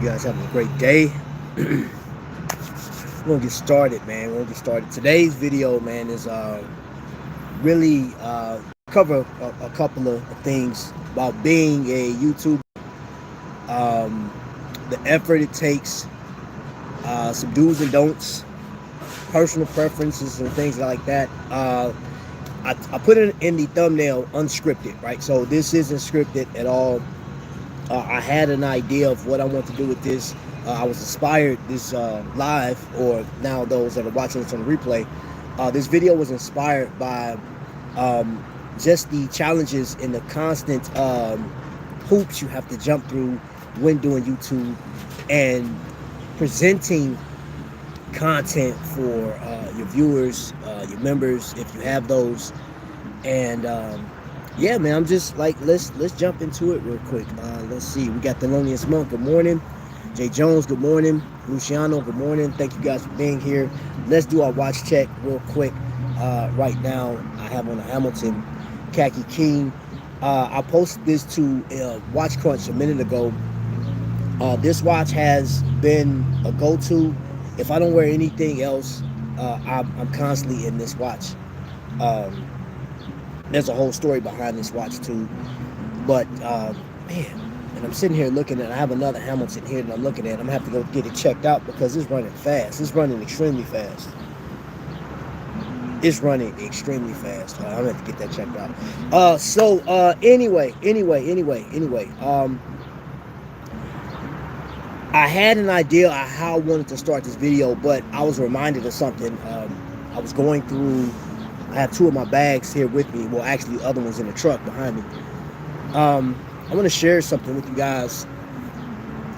You guys having a great day. We're gonna get started, man. We're gonna get started. Today's video, man, is really cover a couple of things about being a YouTuber, the effort it takes, some do's and don'ts, personal preferences, and things like that. I put it in the thumbnail, unscripted, right? So this isn't scripted at all. I had an idea of what I want to do with this. I was inspired this live, or now those that are watching this on the replay. This video was inspired by just the challenges and the constant hoops you have to jump through when doing YouTube and presenting content for your viewers, your members, if you have those. And yeah, man, I'm just like, let's jump into it real quick. Let's see. We got Thelonious Monk. Good morning. Jay Jones. Good morning. Luciano. Good morning. Thank you guys for being here. Let's do our watch check real quick. Right now, I have on a Hamilton Khaki King. I posted this to Watch Crunch a minute ago. This watch has been a go-to. If I don't wear anything else, I'm constantly in this watch. There's a whole story behind this watch too, but man, and I'm sitting here looking at, I have another Hamilton here that I'm looking at. I'm gonna have to go get it checked out because it's running fast. It's running extremely fast. It's running extremely fast. I'm gonna have to get that checked out. Anyway, I had an idea of how I wanted to start this video, but I was reminded of something. I was going through, I have two of my bags here with me. Well, actually, the other one's in the truck behind me. I want to share something with you guys.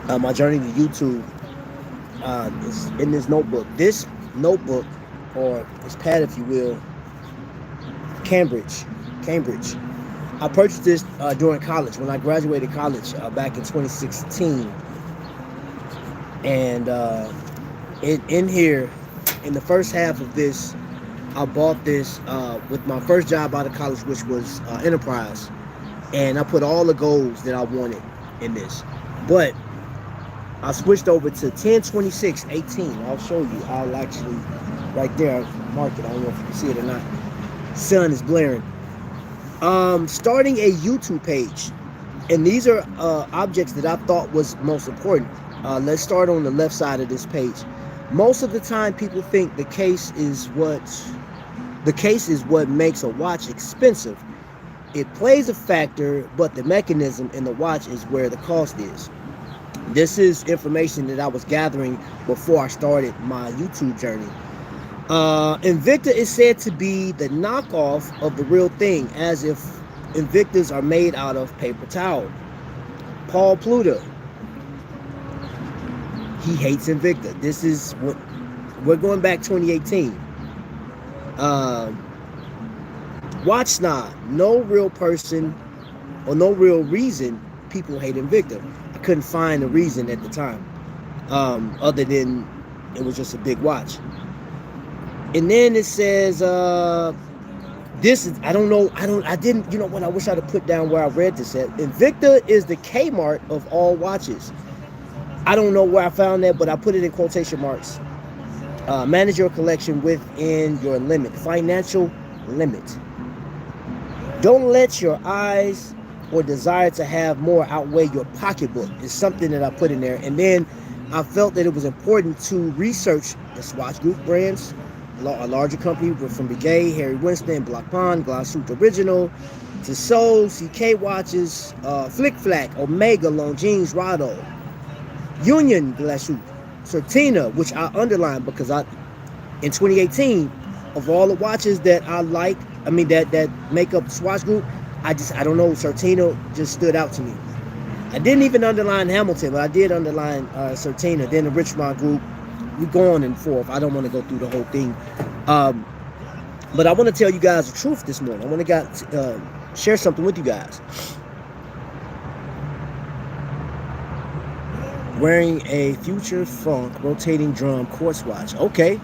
My journey to YouTube is in this notebook. This notebook, or this pad, if you will, Cambridge. I purchased this during college, when I graduated college back in 2016. And in here, in the first half of this, I bought this with my first job out of college, which was Enterprise. And I put all the goals that I wanted in this. But I switched over to 10/26/18. I'll show you. I'll actually, right there, mark it. I don't know if you can see it or not. Sun is blaring. Starting a YouTube page. And these are objects that I thought was most important. Let's start on the left side of this page. Most of the time, people think the case is what makes a watch expensive. It plays a factor, but the mechanism in the watch is where the cost is. This is information that I was gathering before I started my YouTube journey. Invicta is said to be the knockoff of the real thing, as if Invictas are made out of paper towel. Paul Pluta, he hates Invicta. This is what we're going back 2018. Watch Snob, no real person or no real reason people hate Invicta. I couldn't find a reason at the time, other than it was just a big watch. And then it says, this is, I didn't, you know what, I wish I'd have put down where I read this at. Invicta is the Kmart of all watches. I don't know where I found that, but I put it in quotation marks. Manage your collection within your limit, financial limit. Don't let your eyes or desire to have more outweigh your pocketbook. It's something that I put in there. And then I felt that it was important to research the Swatch Group brands, a larger company from Breguet, Harry Winston, Block Pond, Glashütte Original, Tissot, CK Watches, Flick Flack, Omega, Longines, Rado, Union Glashütte, Certina, which I underlined because in 2018, of all the watches that I like, that make up the Swatch Group, I don't know, Certina just stood out to me. I didn't even underline Hamilton, but I did underline Certina. Then the Richemont Group, we go on and forth. I don't want to go through the whole thing. But I want to tell you guys the truth this morning. I want to share something with you guys. Wearing a Future Funk rotating drum quartz watch. Okay.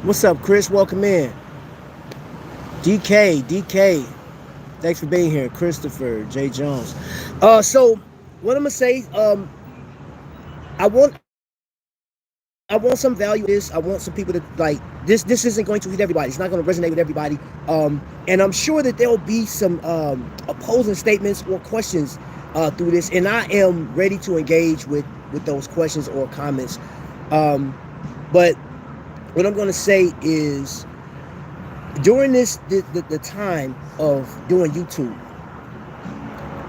What's up, Chris? Welcome in. DK. Thanks for being here. Christopher, Jay Jones. So what I'm gonna say, I want I want some value in this. I want some people to like this. This isn't going to hit everybody. It's not going to resonate with everybody. And I'm sure that there'll be some opposing statements or questions through this, and I am ready to engage with those questions or comments. But what I'm going to say is, during the time of doing YouTube,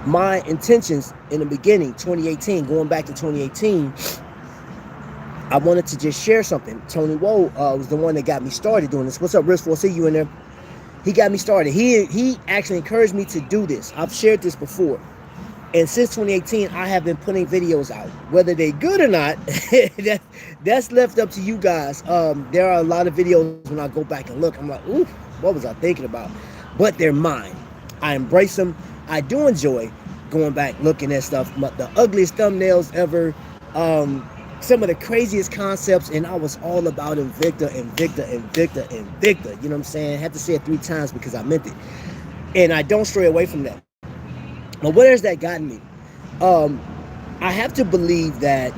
my intentions in the beginning, 2018, going back to 2018. I wanted to just share something. Tony Woe was the one that got me started doing this. What's up, Risk? We'll see you in there. He got me started. He actually encouraged me to do this. I've shared this before. And since 2018, I have been putting videos out. Whether they're good or not, that's left up to you guys. There are a lot of videos when I go back and look, I'm like, ooh, what was I thinking about? But they're mine. I embrace them. I do enjoy going back, looking at stuff. The ugliest thumbnails ever. Some of the craziest concepts, and I was all about Invicta. You know what I'm saying? I had to say it 3 times because I meant it. And I don't stray away from that. But where has that gotten me? I have to believe that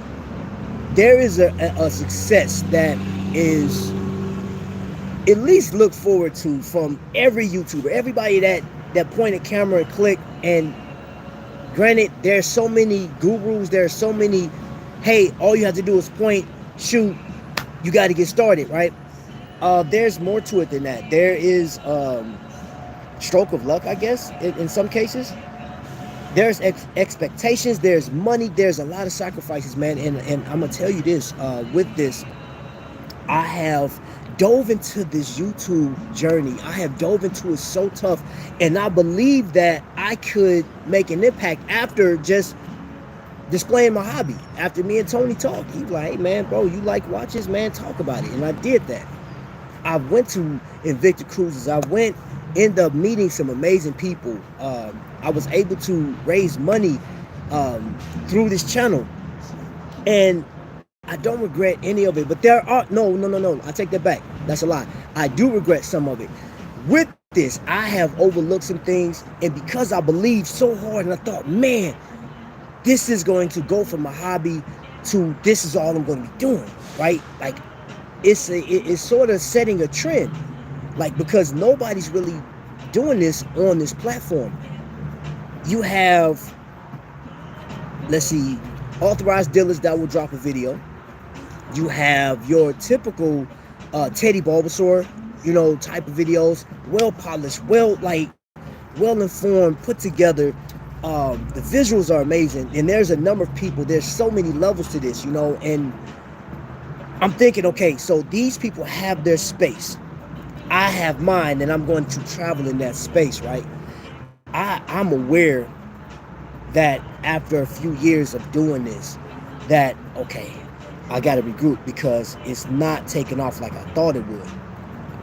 there is a success that is at least looked forward to from every YouTuber, everybody that point a camera and click. And granted, there's so many gurus, there's so many, hey, all you have to do is point, shoot, you got to get started, right? There's more to it than that. There is stroke of luck, I guess, in some cases. There's expectations, there's money, there's a lot of sacrifices, man. And I'm going to tell you this, with this, I have dove into this YouTube journey. I have dove into it so tough. And I believe that I could make an impact after just displaying my hobby. After me and Tony talked, he was like, hey man, bro, you like watches, man, talk about it. And I did that. I went to Invicta cruises. I ended up meeting some amazing people. I was able to raise money through this channel, and I don't regret any of it. But there are no, I take that back. That's a lie. I do regret some of it. With this, I have overlooked some things, and because I believed so hard, and I thought, man, this is going to go from my hobby to this is all I'm going to be doing, right? Like it's sort of setting a trend, like, because nobody's really doing this on this platform. You have, let's see, authorized dealers that will drop a video. You have your typical Teddy Bulbasaur, type of videos, well polished, well informed, put together. The visuals are amazing, and there's a number of people. There's so many levels to this, and I'm thinking, okay, so these people have their space. I have mine, and I'm going to travel in that space, right? I'm aware that after a few years of doing this, that, okay, I got to regroup because it's not taking off like I thought it would.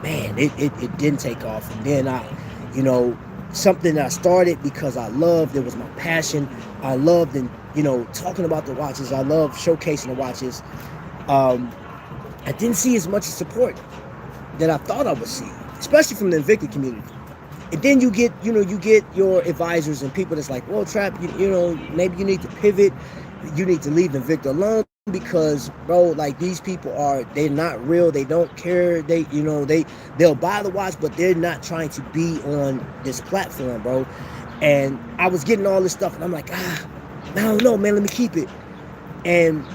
Man, it didn't take off. And then something that I started because I loved, it was my passion. I loved, and talking about the watches. I love showcasing the watches. I didn't see as much support that I thought I would see, especially from the Invicta community. And then you get your advisors and people that's like, well, Trap, maybe you need to pivot. You need to leave Invicta alone because, bro, like, these people they're not real. They don't care. They'll buy the watch, but they're not trying to be on this platform, bro. And I was getting all this stuff, and I'm like, I don't know, man, let me keep it. And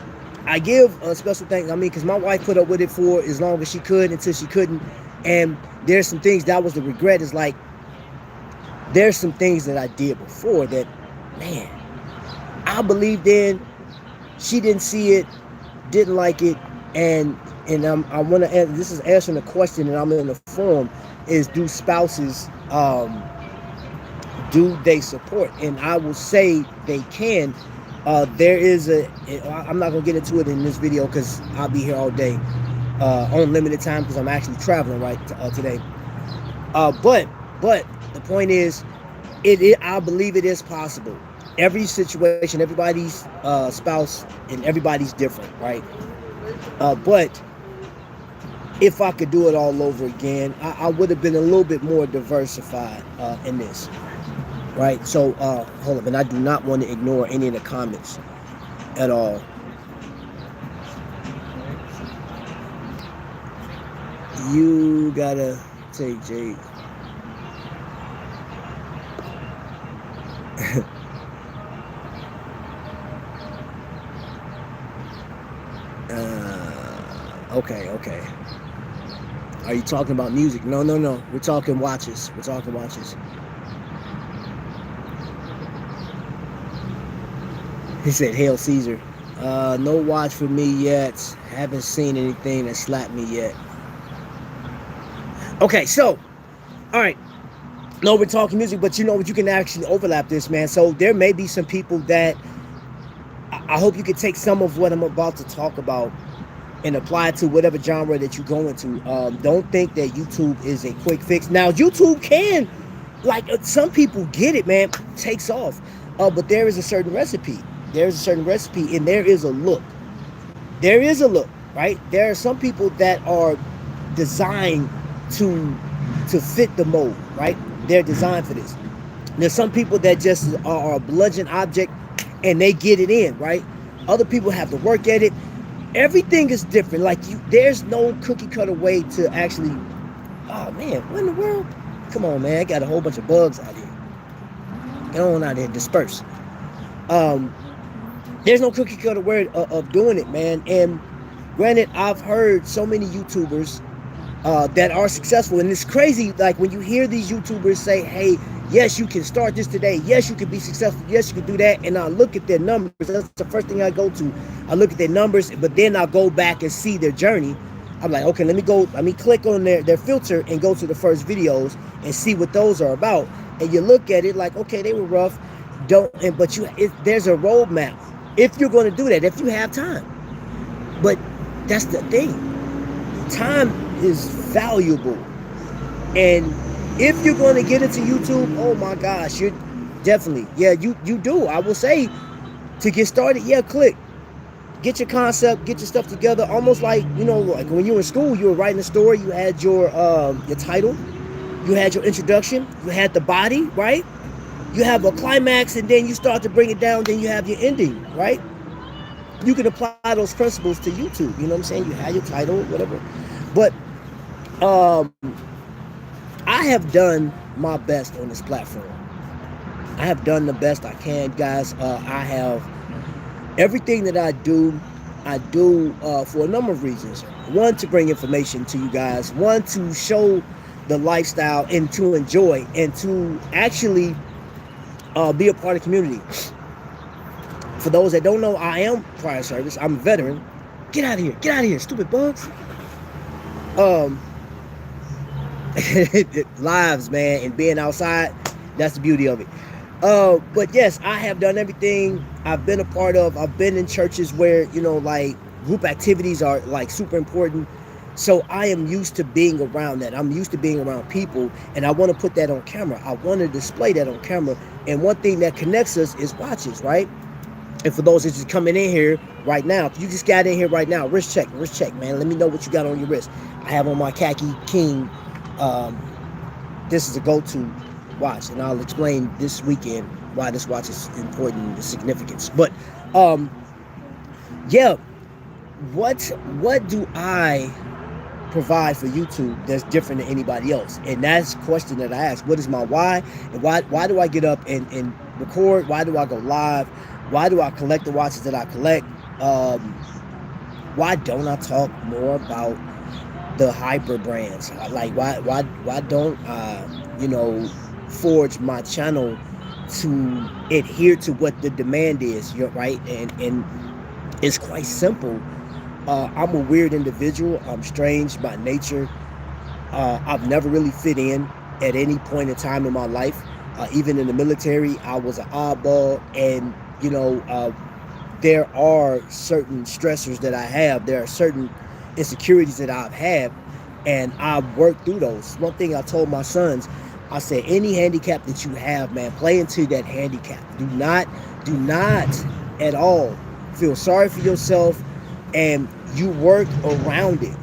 I give a special thanks, because my wife put up with it for as long as she could until she couldn't. And there's some things that was the regret, is like, there's some things that I did before that, man, I believed in. She didn't see it, didn't like it, and I want to answer. This is answering the question, and I'm in the forum. Is do spouses do they support? And I will say they can. There is I'm not gonna get into it in this video because I'll be here all day on limited time because I'm actually traveling today. But the point is, I believe it is possible. Every situation, everybody's spouse, and everybody's different, right? But if I could do it all over again, I would have been a little bit more diversified in this, right? So hold up, and I do not want to ignore any of the comments at all. You gotta take Jake. Okay. Are you talking about music? No. We're talking watches. He said, "Hail Caesar." No watch for me yet. Haven't seen anything that slapped me yet. Okay, so, all right. No, we're talking music, but you know what? You can actually overlap this, man. So there may be some people that I hope you can take some of what I'm about to talk about and apply it to whatever genre that you go into. Don't think that YouTube is a quick fix. Now, YouTube can, like some people get it, man, takes off. But there is a certain recipe. And there is a look. Right? There are some people that are designed to fit the mold, right? They're designed for this. There's some people that just are a bludgeon object and they get it in, right? Other people have to work at it. Everything is different. Like there's no cookie cutter way to actually. Oh man, what in the world? Come on, man! I got a whole bunch of bugs out here. Get on out there, disperse. There's no cookie cutter way of doing it, man. And granted, I've heard so many YouTubers that are successful, and it's crazy. Like when you hear these YouTubers say, "Hey, yes, you can start this today. Yes, you can be successful. Yes, you can do that." And I look at their numbers. That's the first thing I go to. I look at their numbers, but then I'll go back and see their journey. I'm like, okay, let me click on their filter and go to the first videos and see what those are about. And you look at it like, okay, they were rough. There's a roadmap if you're going to do that, if you have time. But that's the thing. Time is valuable. And if you're going to get into YouTube, oh my gosh, you're definitely, you do. I will say, to get started, click. Get your concept, get your stuff together. Almost like, like when you were in school, you were writing a story, you had your title, you had your introduction, you had the body, right? You have a climax, and then you start to bring it down, then you have your ending, right? You can apply those principles to YouTube, you know what I'm saying? You have your title, whatever. But I have done my best on this platform. I have done the best I can, guys. I have everything that I do for a number of reasons. One, to bring information to you guys. One, to show the lifestyle and to enjoy and to actually be a part of the community. For those that don't know, I am prior service. I'm a veteran. Get out of here, stupid bugs. Lives, man, and being outside, that's the beauty of it. But yes, I have done everything. I've been a part of. I've been in churches where, like group activities are like super important. So I am used to being around that. I'm used to being around people, and I want to put that on camera. I want to display that on camera. And one thing that connects us is watches, right? And for those that just coming in here right now, if you just got in here right now, wrist check, man. Let me know what you got on your wrist. I have on my khaki King. This is a go-to watch, and I'll explain this weekend why this watch is important and the significance. But what do I provide for YouTube that's different than anybody else? And that's the question that I ask. What is my why? And why do I get up and record? Why do I go live? Why do I collect the watches that I collect? Why don't I talk more about the hyper brands? Like why don't I forge my channel to adhere to what the demand is? You're right, and it's quite simple. I'm a weird individual. I'm strange by nature. I've never really fit in at any point in time in my life. Even in the military, I was an oddball, and there are certain stressors that I have. There are certain insecurities that I've had, and I've worked through those. One thing I told my sons, I said, any handicap that you have, man, play into that handicap. Do not at all feel sorry for yourself, and you work around it.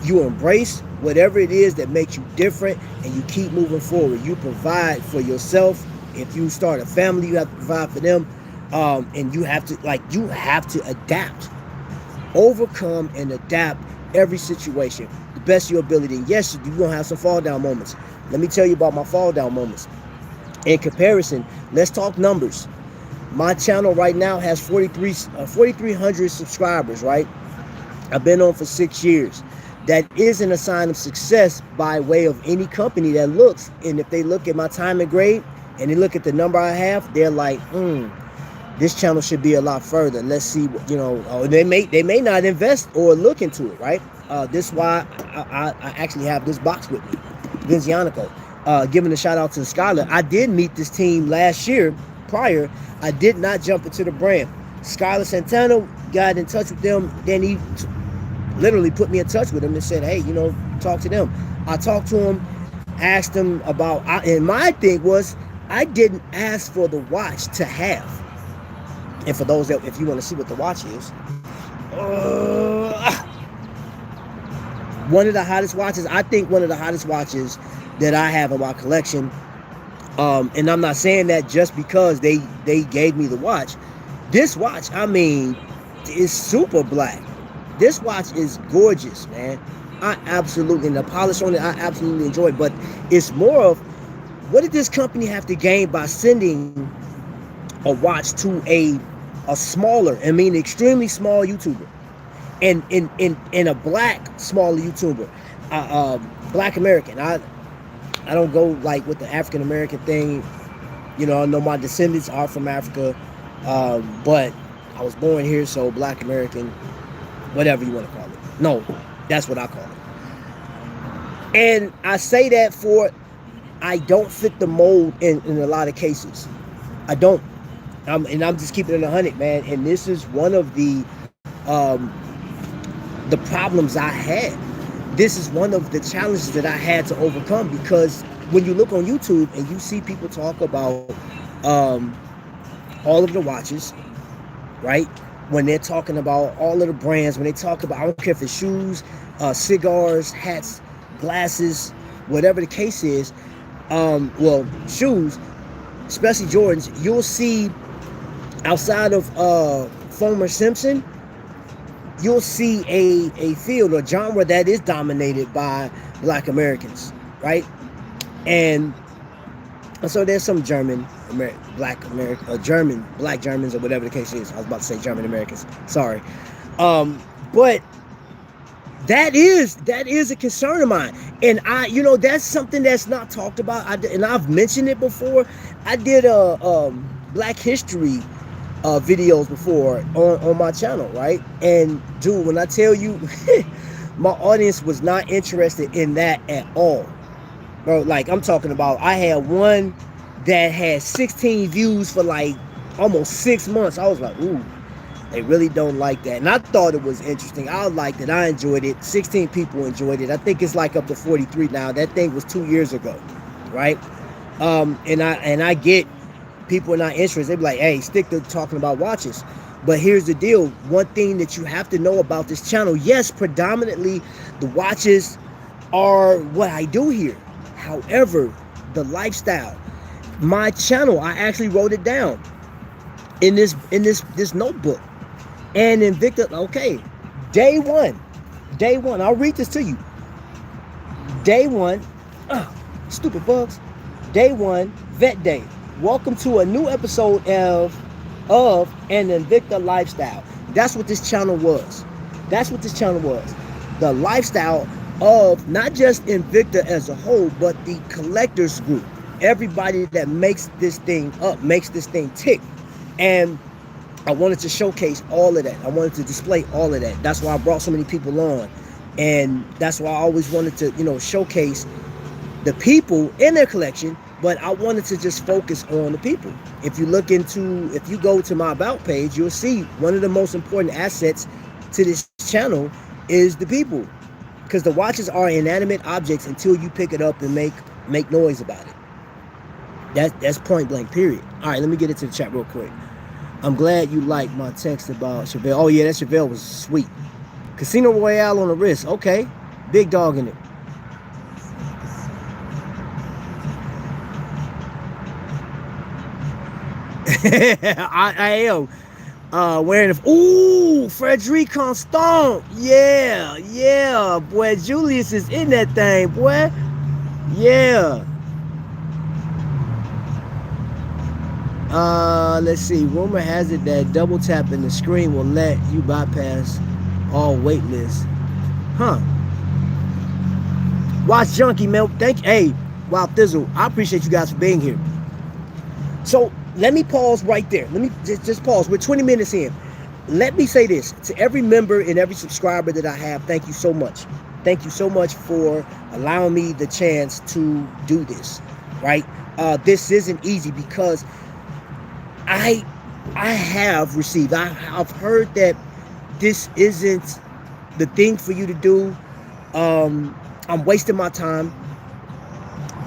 You embrace whatever it is that makes you different, and you keep moving forward. You provide for yourself. If you start a family, you have to provide for them. And you have to adapt, overcome and adapt every situation. The best of your ability. And yes, you're going to have some fall down moments. Let me tell you about my fall down moments. In comparison, let's talk numbers. My channel right now has 4,300 subscribers, right? I've been on for 6 years. That isn't a sign of success by way of any company that looks. And if they look at my time and grade and they look at the number I have, they're like, this channel should be a lot further. Let's see, they may not invest or look into it, right? This is why I actually have this box with me, Vincianico. Giving a shout out to Skylar. I did meet this team last year prior. I did not jump into the brand. Skylar Santana got in touch with them. Then he literally put me in touch with him and said, hey, talk to them. I talked to him, asked him about, and my thing was, I didn't ask for the watch to have. And for those that, if you want to see what the watch is, one of the hottest watches, I think one of the hottest watches that I have in my collection. And I'm not saying that just because they gave me the watch. This watch, I mean, is super black. This watch is gorgeous, man. I absolutely, and the polish on it, I absolutely enjoy it. But it's more of, what did this company have to gain by sending a watch to a smaller, I mean, extremely small YouTuber, and in a black smaller YouTuber, Black American. I don't go like with the African American thing. I know my descendants are from Africa, but I was born here, so Black American, whatever you want to call it. No, that's what I call it. And I say that for, I don't fit the mold in a lot of cases. I don't. And I'm just keeping it 100, man. And this is one of the problems I had. This is one of the challenges that I had to overcome, because when you look on YouTube and you see people talk about all of the watches, right? When they're talking about all of the brands, when they talk about, I don't care if it's shoes, cigars, hats, glasses, whatever the case is, shoes, especially Jordans, you'll see outside of Fomer Simpson, you'll see a field or genre that is dominated by Black Americans, right? And so there's some Black Germans, or whatever the case is. I was about to say German Americans. Sorry. But that is a concern of mine. And that's something that's not talked about. And I've mentioned it before. I did Black History videos before on my channel, right? And dude, when I tell you, my audience was not interested in that at all, bro. Like, I'm talking about, I had one that had 16 views for like almost 6 months. I was like, ooh, they really don't like that. And I thought it was interesting. I liked it. I enjoyed it. 16 people enjoyed it. I think it's like up to 43 now. That thing was 2 years ago, right? And I get people are not interested. They be like, hey, stick to talking about watches. But here's the deal. One thing that you have to know about this channel, yes, predominantly the watches are what I do here. However, the lifestyle, my channel, I actually wrote it down in this notebook. And Invicta, okay, day one, I'll read this to you. Day one, stupid bugs. Day one, Vet Day. Welcome to a new episode of an Invicta lifestyle. That's what this channel was. The lifestyle of not just Invicta as a whole, but the collectors group. Everybody that makes this thing up, makes this thing tick. And I wanted to showcase all of that. I wanted to display all of that. That's why I brought so many people on. And that's why I always wanted to, showcase the people in their collection, but I wanted to just focus on the people. If you go to my About page, you'll see one of the most important assets to this channel is the people. Because the watches are inanimate objects until you pick it up and make noise about it. That's point blank, period. All right, let me get into the chat real quick. I'm glad you liked my text about Chevelle. Oh yeah, that Chevelle was sweet. Casino Royale on the wrist. Okay, big dog in it. I am. Wearing the, ooh, Frederic Constant. Yeah, yeah, boy. Julius is in that thing, boy. Yeah. Let's see. Rumor has it that double tapping the screen will let you bypass all wait lists. Huh. Watch Junkie, man. Thank you. Hey, wow, Thizzle. I appreciate you guys for being here. So let me pause right there. Let me just pause. We're 20 minutes in. Let me say this to every member and every subscriber that I have. Thank you so much. Thank you so much for allowing me the chance to do this. Right? This isn't easy because I have received. I've heard that this isn't the thing for you to do. I'm wasting my time.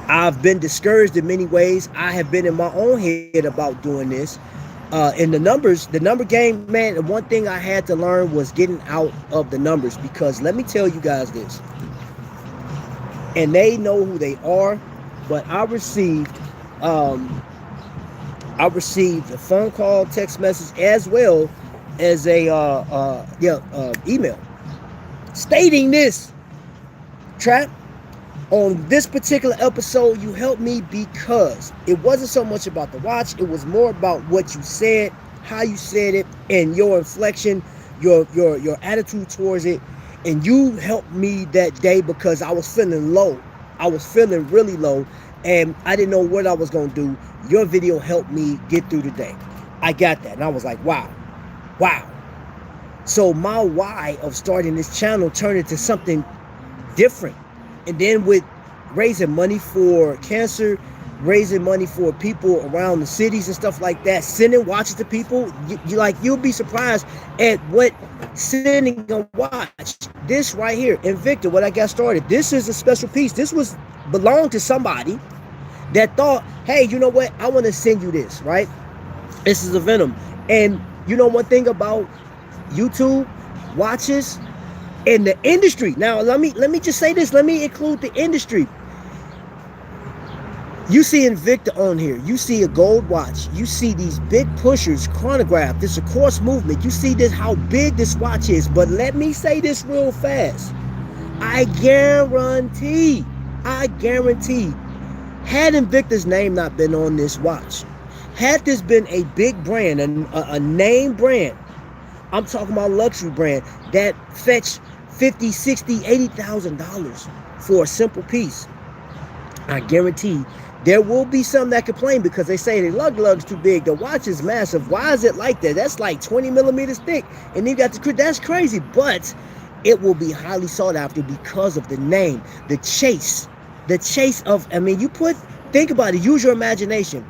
I've been discouraged in many ways. I have been in my own head about doing this. And the number game, man, the one thing I had to learn was getting out of the numbers, because let me tell you guys this, and they know who they are, but I received a phone call, text message, as well as a email stating this: Trap, on this particular episode, you helped me because it wasn't so much about the watch. It was more about what you said, how you said it, and your inflection, your attitude towards it. And you helped me that day because I was feeling low. I was feeling really low, and I didn't know what I was going to do. Your video helped me get through the day. I got that, and I was like, wow. So my why of starting this channel turned into something different. And then with raising money for cancer, raising money for people around the cities and stuff like that, sending watches to people, you'll be surprised at what sending a watch. This right here, Invicta, what I got started, this is a special piece. This belonged to somebody that thought, hey, you know what? I want to send you this, right? This is a Venom. And you know one thing about YouTube watches, in the industry. Now, let me just say this. Let me include the industry. You see Invicta on here. You see a gold watch. You see these big pushers, chronograph. This is a course movement. You see this, how big this watch is. But let me say this real fast. I guarantee, had Invicta's name not been on this watch, had this been a big brand, a name brand, I'm talking about luxury brand that fetched $50,000, $60,000, $80,000 for a simple piece, I guarantee there will be some that complain because they say the lug's too big, the watch is massive. Why is it like that? That's like 20 millimeters thick, and you got that's crazy. But it will be highly sought after because of the name, the chase of, I mean, think about it, use your imagination.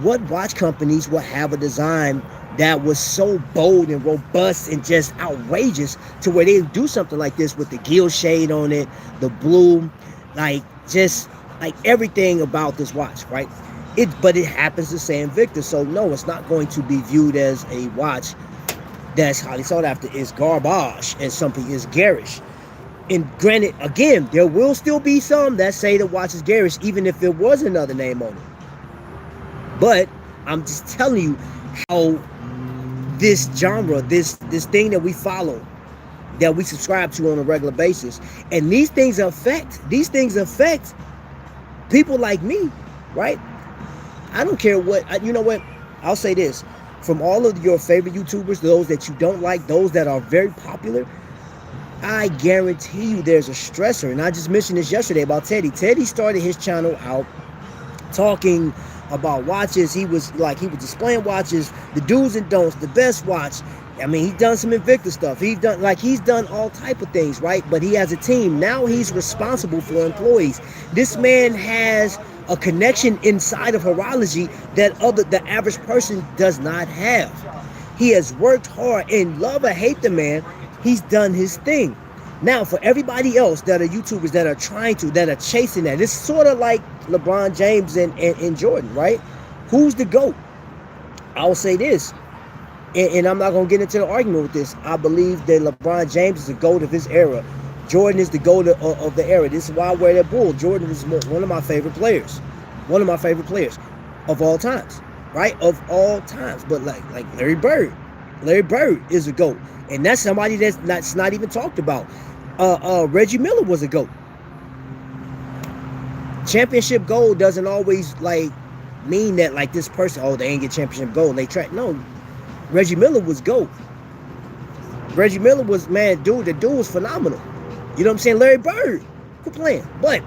What watch companies will have a design that was so bold and robust and just outrageous to where they do something like this with the gill shade on it, the blue, just everything about this watch, right? But it happens to say Invicta, so no, it's not going to be viewed as a watch that's highly sought after. It's garbage, and something is garish. And granted, again, there will still be some that say the watch is garish, even if there was another name on it. But I'm just telling you how this genre, this thing that we follow, that we subscribe to on a regular basis, and these things affect people like me, right? I don't care what, you know what, I'll say this, from all of your favorite YouTubers, those that you don't like, those that are very popular, I guarantee you there's a stressor. And I just mentioned this yesterday about Teddy. Teddy started his channel out talking about watches. He was displaying watches, the do's and don'ts, the best watch. I mean, he's done some Invicta stuff. He's done all type of things, right? But he has a team. Now he's responsible for employees. This man has a connection inside of horology that the average person does not have. He has worked hard, and love or hate the man, he's done his thing. Now, for everybody else that are YouTubers that are chasing that, it's sort of like LeBron James and Jordan, right? Who's the GOAT? I'll say this, and I'm not going to get into the argument with this. I believe that LeBron James is the GOAT of his era. Jordan is the GOAT of the era. This is why I wear that bull. Jordan is one of my favorite players. One of my favorite players of all times, right? Of all times. But like Larry Bird, Larry Bird is a GOAT. And that's somebody that's not even talked about. Reggie Miller was a GOAT. Championship gold doesn't always like mean that like this person, oh, they ain't get championship gold. They track. No, Reggie Miller was GOAT. Reggie Miller was, man, dude, the dude was phenomenal. You know what I'm saying? Larry Bird, quit playing. But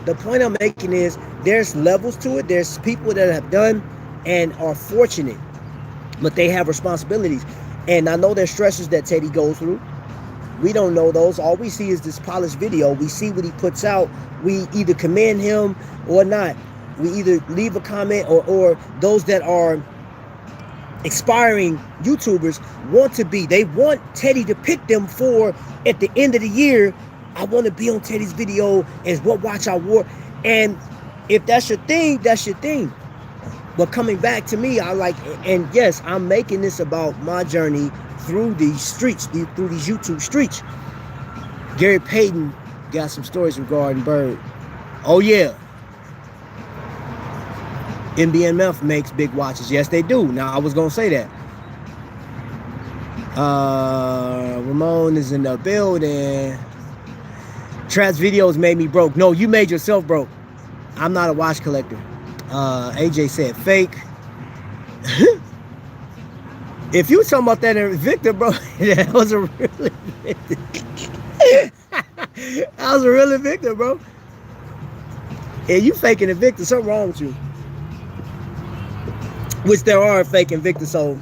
the point I'm making is there's levels to it. There's people that have done and are fortunate, but they have responsibilities. And I know there's stresses that Teddy goes through. We don't know those. All we see is this polished video. We see what he puts out. We either commend him or not. We either leave a comment or those that are aspiring YouTubers they want Teddy to pick them for at the end of the year. I want to be on Teddy's video as what watch I wore. And if that's your thing, that's your thing. But coming back to me, I like, and yes, I'm making this about my journey through these streets, through these YouTube streets. Gary Payton got some stories regarding Bird. Oh yeah. MBMF makes big watches. Yes, they do. Now, I was going to say that. Ramon is in the building. Trap's videos made me broke. No, you made yourself broke. I'm not a watch collector. AJ said fake. If you were talking about that in Victor, bro, that was a really Victor. That was a really Victor, bro. Yeah, you faking a Victor. Something wrong with you. Which there are fake Invictus, so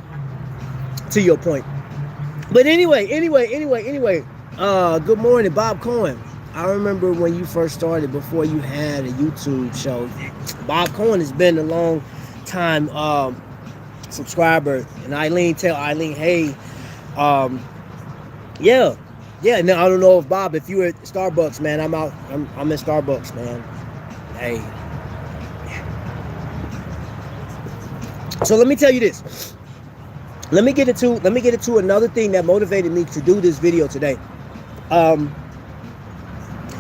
to your point. But anyway, good morning, Bob Cohen. I remember when you first started, before you had a YouTube show. Bob Cohen has been a long time subscriber, and tell Eileen, hey, yeah. Now I don't know if Bob, if you were at Starbucks, man, I'm in Starbucks, man. Hey. So let me tell you this. Let me get into another thing that motivated me to do this video today. I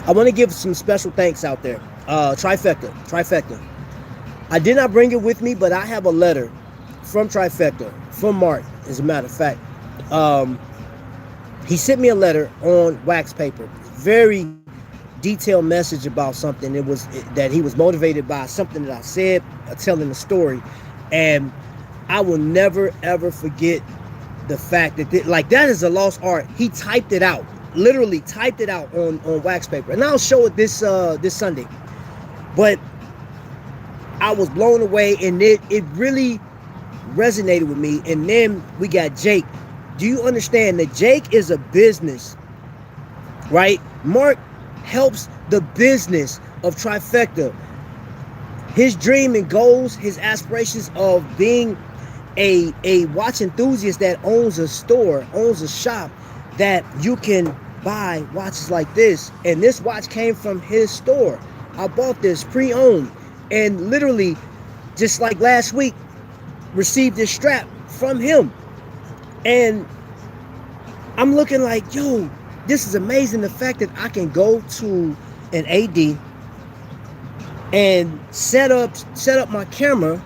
want to give some special thanks out there. Trifecta. I did not bring it with me, but I have a letter from Trifecta, from Mark, as a matter of fact. He sent me a letter on wax paper. Very detailed message about something. It was that he was motivated by something that I said, telling the story. And I will never, ever forget the fact that, that is a lost art. He typed it out, literally typed it out on wax paper. And I'll show it this Sunday. But I was blown away, and it really resonated with me. And then we got Jake. Do you understand that Jake is a business, right? Mark helps the business of Trifecta. His dream and goals, his aspirations of being a watch enthusiast that owns a store, owns a shop that you can buy watches like this. And this watch came from his store. I bought this pre-owned, and literally just like last week received this strap from him. And I'm looking like, yo, this is amazing. The fact that I can go to an AD and set up my camera,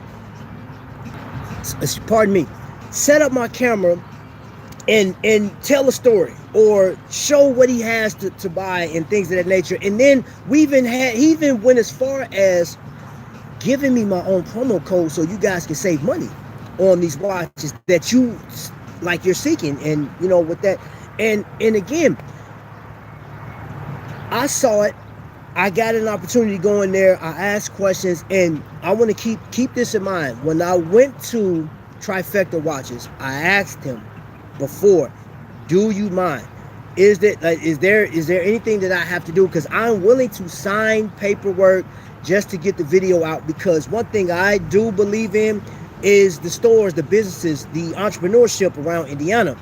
set up my camera and tell a story or show what he has to buy and things of that nature. And then he even went as far as giving me my own promo code so you guys can save money on these watches that you're seeking. And you know, with that, and again, I saw it. I got an opportunity to go in there. I asked questions, and I want to keep this in mind. When I went to Trifecta Watches, I asked him before, do you mind? Is there anything that I have to do? Because I'm willing to sign paperwork just to get the video out. Because one thing I do believe in is the stores, the businesses, the entrepreneurship around Indiana.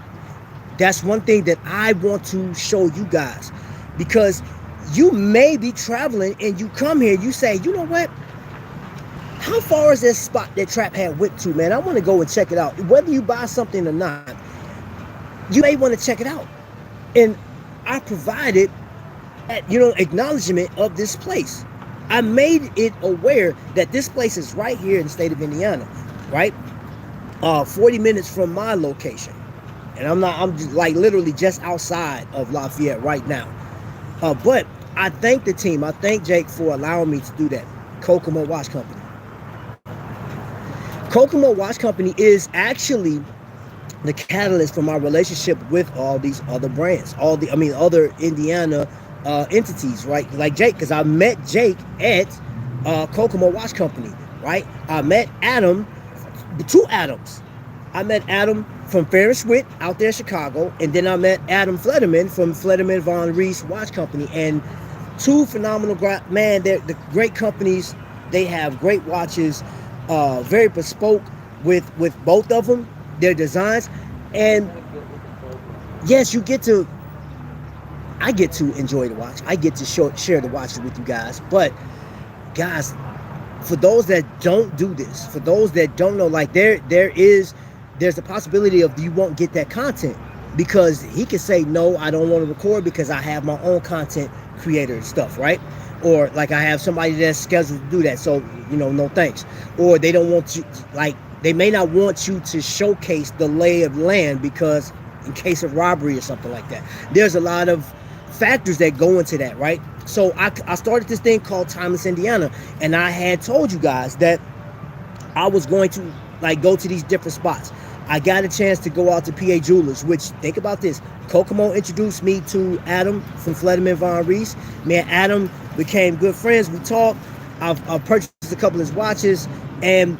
That's one thing that I want to show you guys, because you may be traveling and you come here, you say, you know what? How far is this spot that Trap had went to, man? I want to go and check it out. Whether you buy something or not, you may want to check it out. And I provided, acknowledgement of this place. I made it aware that this place is right here in the state of Indiana, right? 40 minutes from my location. And I'm just, like literally just outside of Lafayette right now. But I thank the team. I thank Jake for allowing me to do that. Kokomo Watch Company. Kokomo Watch Company is actually the catalyst for my relationship with all these other brands, other Indiana entities, right? Like Jake, because I met Jake at Kokomo Watch Company, right? I met Adam, the two Adams. I met Adam from Ferris Witt out there in Chicago, and then I met Adam Flederman from Flederman Von Reese Watch Company, and two phenomenal, man, they're the great companies. They have great watches, very bespoke with both of them, their designs. And yes, I get to enjoy the watch. I get to share the watches with you guys. But guys, for those that don't do this, for those that don't know, like there's a possibility of you won't get that content, because he can say, no, I don't want to record because I have my own content creator stuff, right? Or like I have somebody that's scheduled to do that, so no thanks. Or they don't want you, like they may not want you to showcase the lay of land because in case of robbery or something like that. There's a lot of factors that go into that, right? So I started this thing called Timeless Indiana, and I had told you guys that I was going to like go to these different spots. I got a chance to go out to PA Jewelers, which, think about this, Kokomo introduced me to Adam from Flederman Von Reese. Me and Adam became good friends. We talked. I've purchased a couple of his watches, and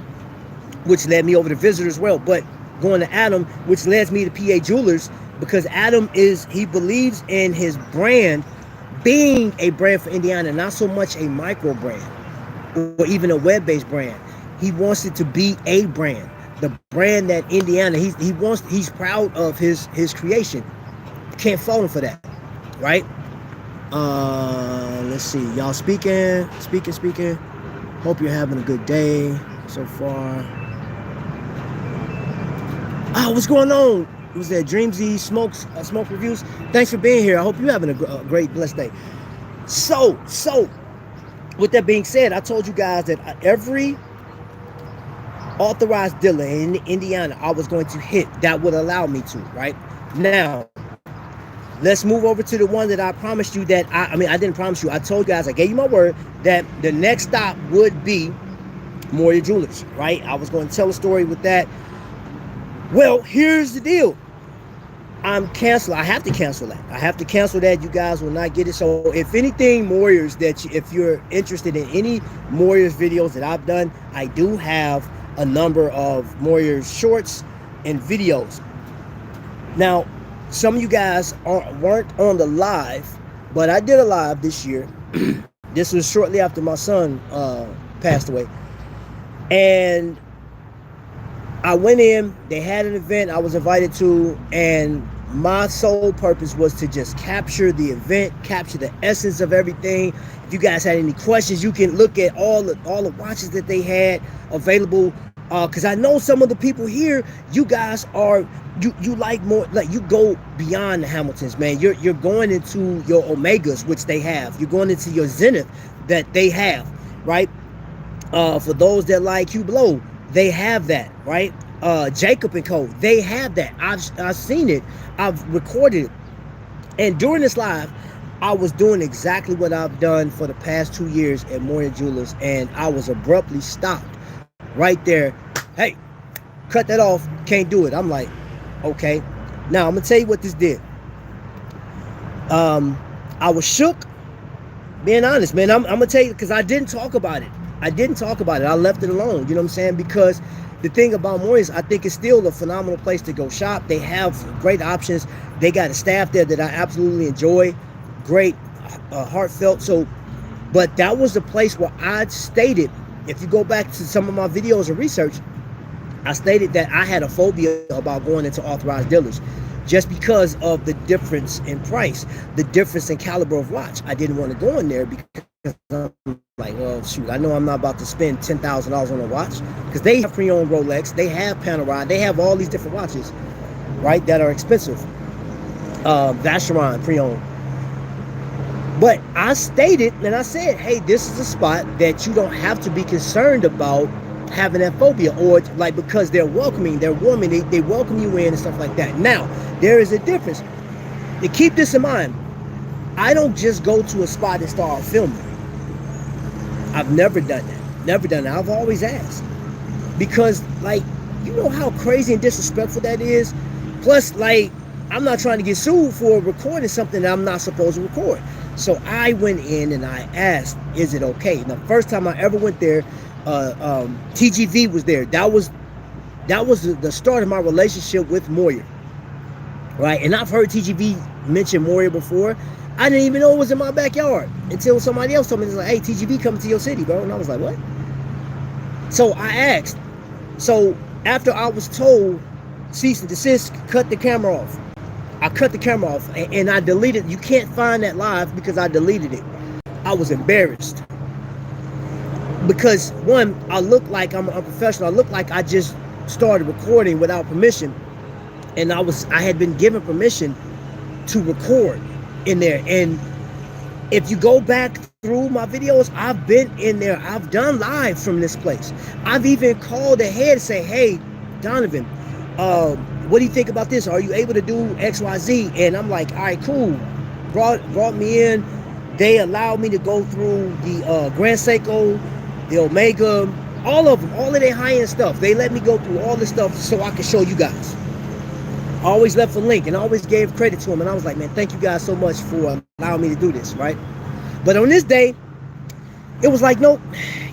which led me over to Visitor as well. But going to Adam, which leads me to PA Jewelers, because Adam he believes in his brand being a brand for Indiana, not so much a micro brand or even a web-based brand. He wants it to be a brand, the brand that Indiana, he's proud of his creation. Can't fault him for that, right? Let's see, y'all speaking. Hope you're having a good day so far. What's going on? It was that Dreamsy Smoke Reviews. Thanks for being here. I hope you're having a great, blessed day. So, with that being said, I told you guys that every authorized dealer in Indiana I was going to hit that would allow me to, right? Now, let's move over to the one that I promised you that I didn't promise you. I told you guys, I gave you my word that the next stop would be Moria Jewelers, right? I was going to tell a story with that. Well, here's the deal. I have to cancel that. You guys will not get it. So if anything, Warriors, if you're interested in any Warriors videos that I've done, I do have a number of Warriors shorts and videos. Now, some of you guys weren't on the live, but I did a live this year. This was shortly after my son passed away. And I went in, they had an event I was invited to, and my sole purpose was to just capture the event, capture the essence of everything. If you guys had any questions, you can look at all the watches that they had available. Because I know some of the people here, you guys are, you like more, like you go beyond the Hamiltons, man. You're going into your Omegas, which they have. You're going into your Zenith that they have, right? For those that like Hublot, they have that, right? Jacob & Co., they have that. I've seen it. I've recorded it. And during this live, I was doing exactly what I've done for the past 2 years at Moria Jewelers, and I was abruptly stopped right there. Hey, cut that off. Can't do it. I'm like, okay. Now, I'm going to tell you what this did. I was shook, being honest, man. I'm going to tell you, because I didn't talk about it. I left it alone. You know what I'm saying? Because the thing about Moria is I think it's still a phenomenal place to go shop. They have great options. They got a staff there that I absolutely enjoy. Great, heartfelt. So, but that was the place where I stated, if you go back to some of my videos and research, I stated that I had a phobia about going into authorized dealers just because of the difference in price, the difference in caliber of watch. I didn't want to go in there because I'm like, well, shoot, I know I'm not about to spend $10,000 on a watch, because they have pre-owned Rolex, they have Panerai, they have all these different watches, right, that are expensive. Vacheron pre-owned. But I stated, and I said, hey, this is a spot that you don't have to be concerned about having that phobia, or like because they're welcoming, they're warming, they welcome you in and stuff like that. Now, there is a difference. To keep this in mind, I don't just go to a spot and start filming. I've never done that. Never done that. I've always asked. Because, like, you know how crazy and disrespectful that is? Plus, like, I'm not trying to get sued for recording something that I'm not supposed to record. So I went in and I asked, is it okay? And the first time I ever went there, TGV was there. That was the start of my relationship with Moyer. Right? And I've heard TGV mention Moyer before. I didn't even know it was in my backyard until somebody else told me, like, hey, TGV coming to your city, bro. And I was like, what? So I asked. So after I was told, cease and desist, cut the camera off. I cut the camera off and I deleted. You can't find that live because I deleted it. I was embarrassed. Because one, I look like I'm a professional. I look like I just started recording without permission. And I had been given permission to record in there. And if you go back through my videos, I've been in there. I've done live from this place. I've even called ahead and say, hey, Donovan, what do you think about this? Are you able to do XYZ? And I'm like, all right, cool. Brought me in. They allowed me to go through the Grand Seiko, the Omega, all of them, all of their high-end stuff. They let me go through all this stuff so I could show you guys. I always left a link and I always gave credit to them. And I was like, man, thank you guys so much for allowing me to do this, right? But on this day, it was like, nope,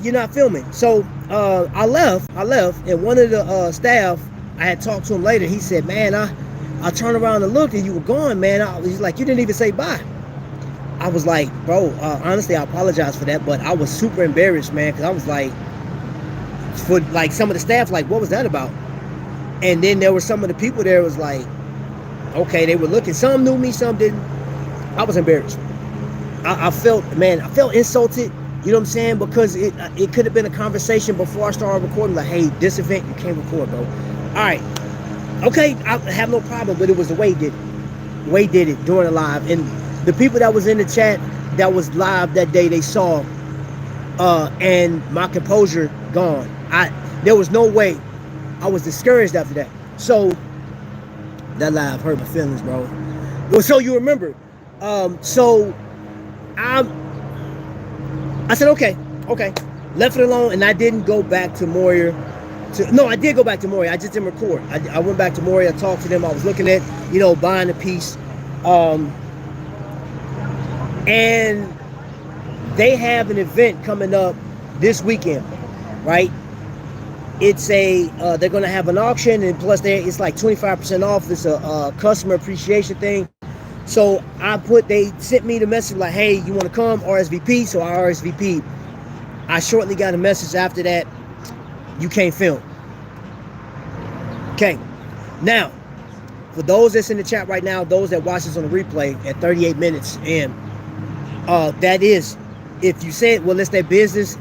you're not filming. So I left, and one of the staff, I had talked to him later. He said, man, I turned around and looked and you were gone, man. He's like, you didn't even say bye. I was like, bro, honestly, I apologize for that, but I was super embarrassed, man, because I was like, for like some of the staff, like, what was that about? And then there were some of the people there was like, okay, they were looking. Some knew me, some didn't. I was embarrassed. I felt insulted, you know what I'm saying? Because it could have been a conversation before I started recording, like, hey, this event, you can't record, bro. All right, okay, I have no problem, but it was the way he did it. The way he did it during the live. And the people that was in the chat that was live that day, they saw, and my composure gone. There was no way. I was discouraged after that. So that live hurt my feelings, bro. Well, so you remember. So I said, okay. Left it alone, and I didn't go back to Moyer. No, I did go back to Moyer. I just didn't record. I went back to Moyer. I talked to them. I was looking at, buying a piece. And they have an event coming up this weekend, right? It's they're going to have an auction, and plus it's like 25% off. It's a customer appreciation thing. So they sent me the message like, hey, you want to come, RSVP? So I RSVP'd. I shortly got a message after that, you can't film. Okay. Now, for those that's in the chat right now, those that watch this on the replay at 38 minutes in, that is, if you say, well, it's their business,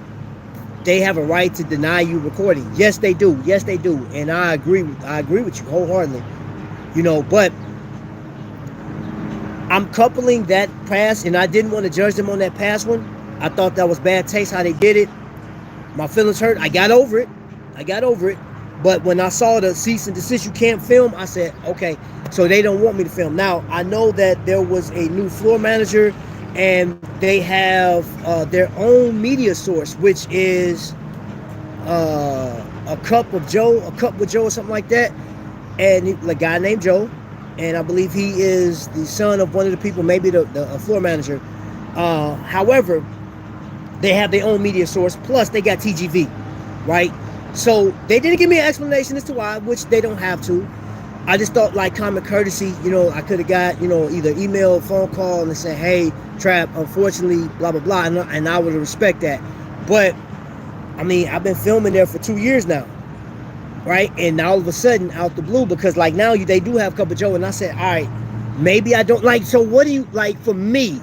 they have a right to deny you recording. Yes, they do. And I agree with you wholeheartedly. But I'm coupling that past, and I didn't want to judge them on that past one. I thought that was bad taste how they did it. My feelings hurt. I got over it. But when I saw the cease and desist, you can't film, I said, okay, so they don't want me to film. Now, I know that there was a new floor manager, and they have their own media source, which is a cup with Joe or something like that. And a guy named Joe, and I believe he is the son of one of the people, maybe the floor manager. However, they have their own media source, plus they got TGV, right? So they didn't give me an explanation as to why, which they don't have to. I just thought, like, common courtesy, I could have got, either email or phone call and say, hey, Trap, unfortunately, blah, blah, blah, and I would respect that. But, I mean, I've been filming there for 2 years now, right? And all of a sudden, out the blue, because, like, now they do have Cup of Joe, and I said, all right, maybe I don't like, so what do you, like, for me,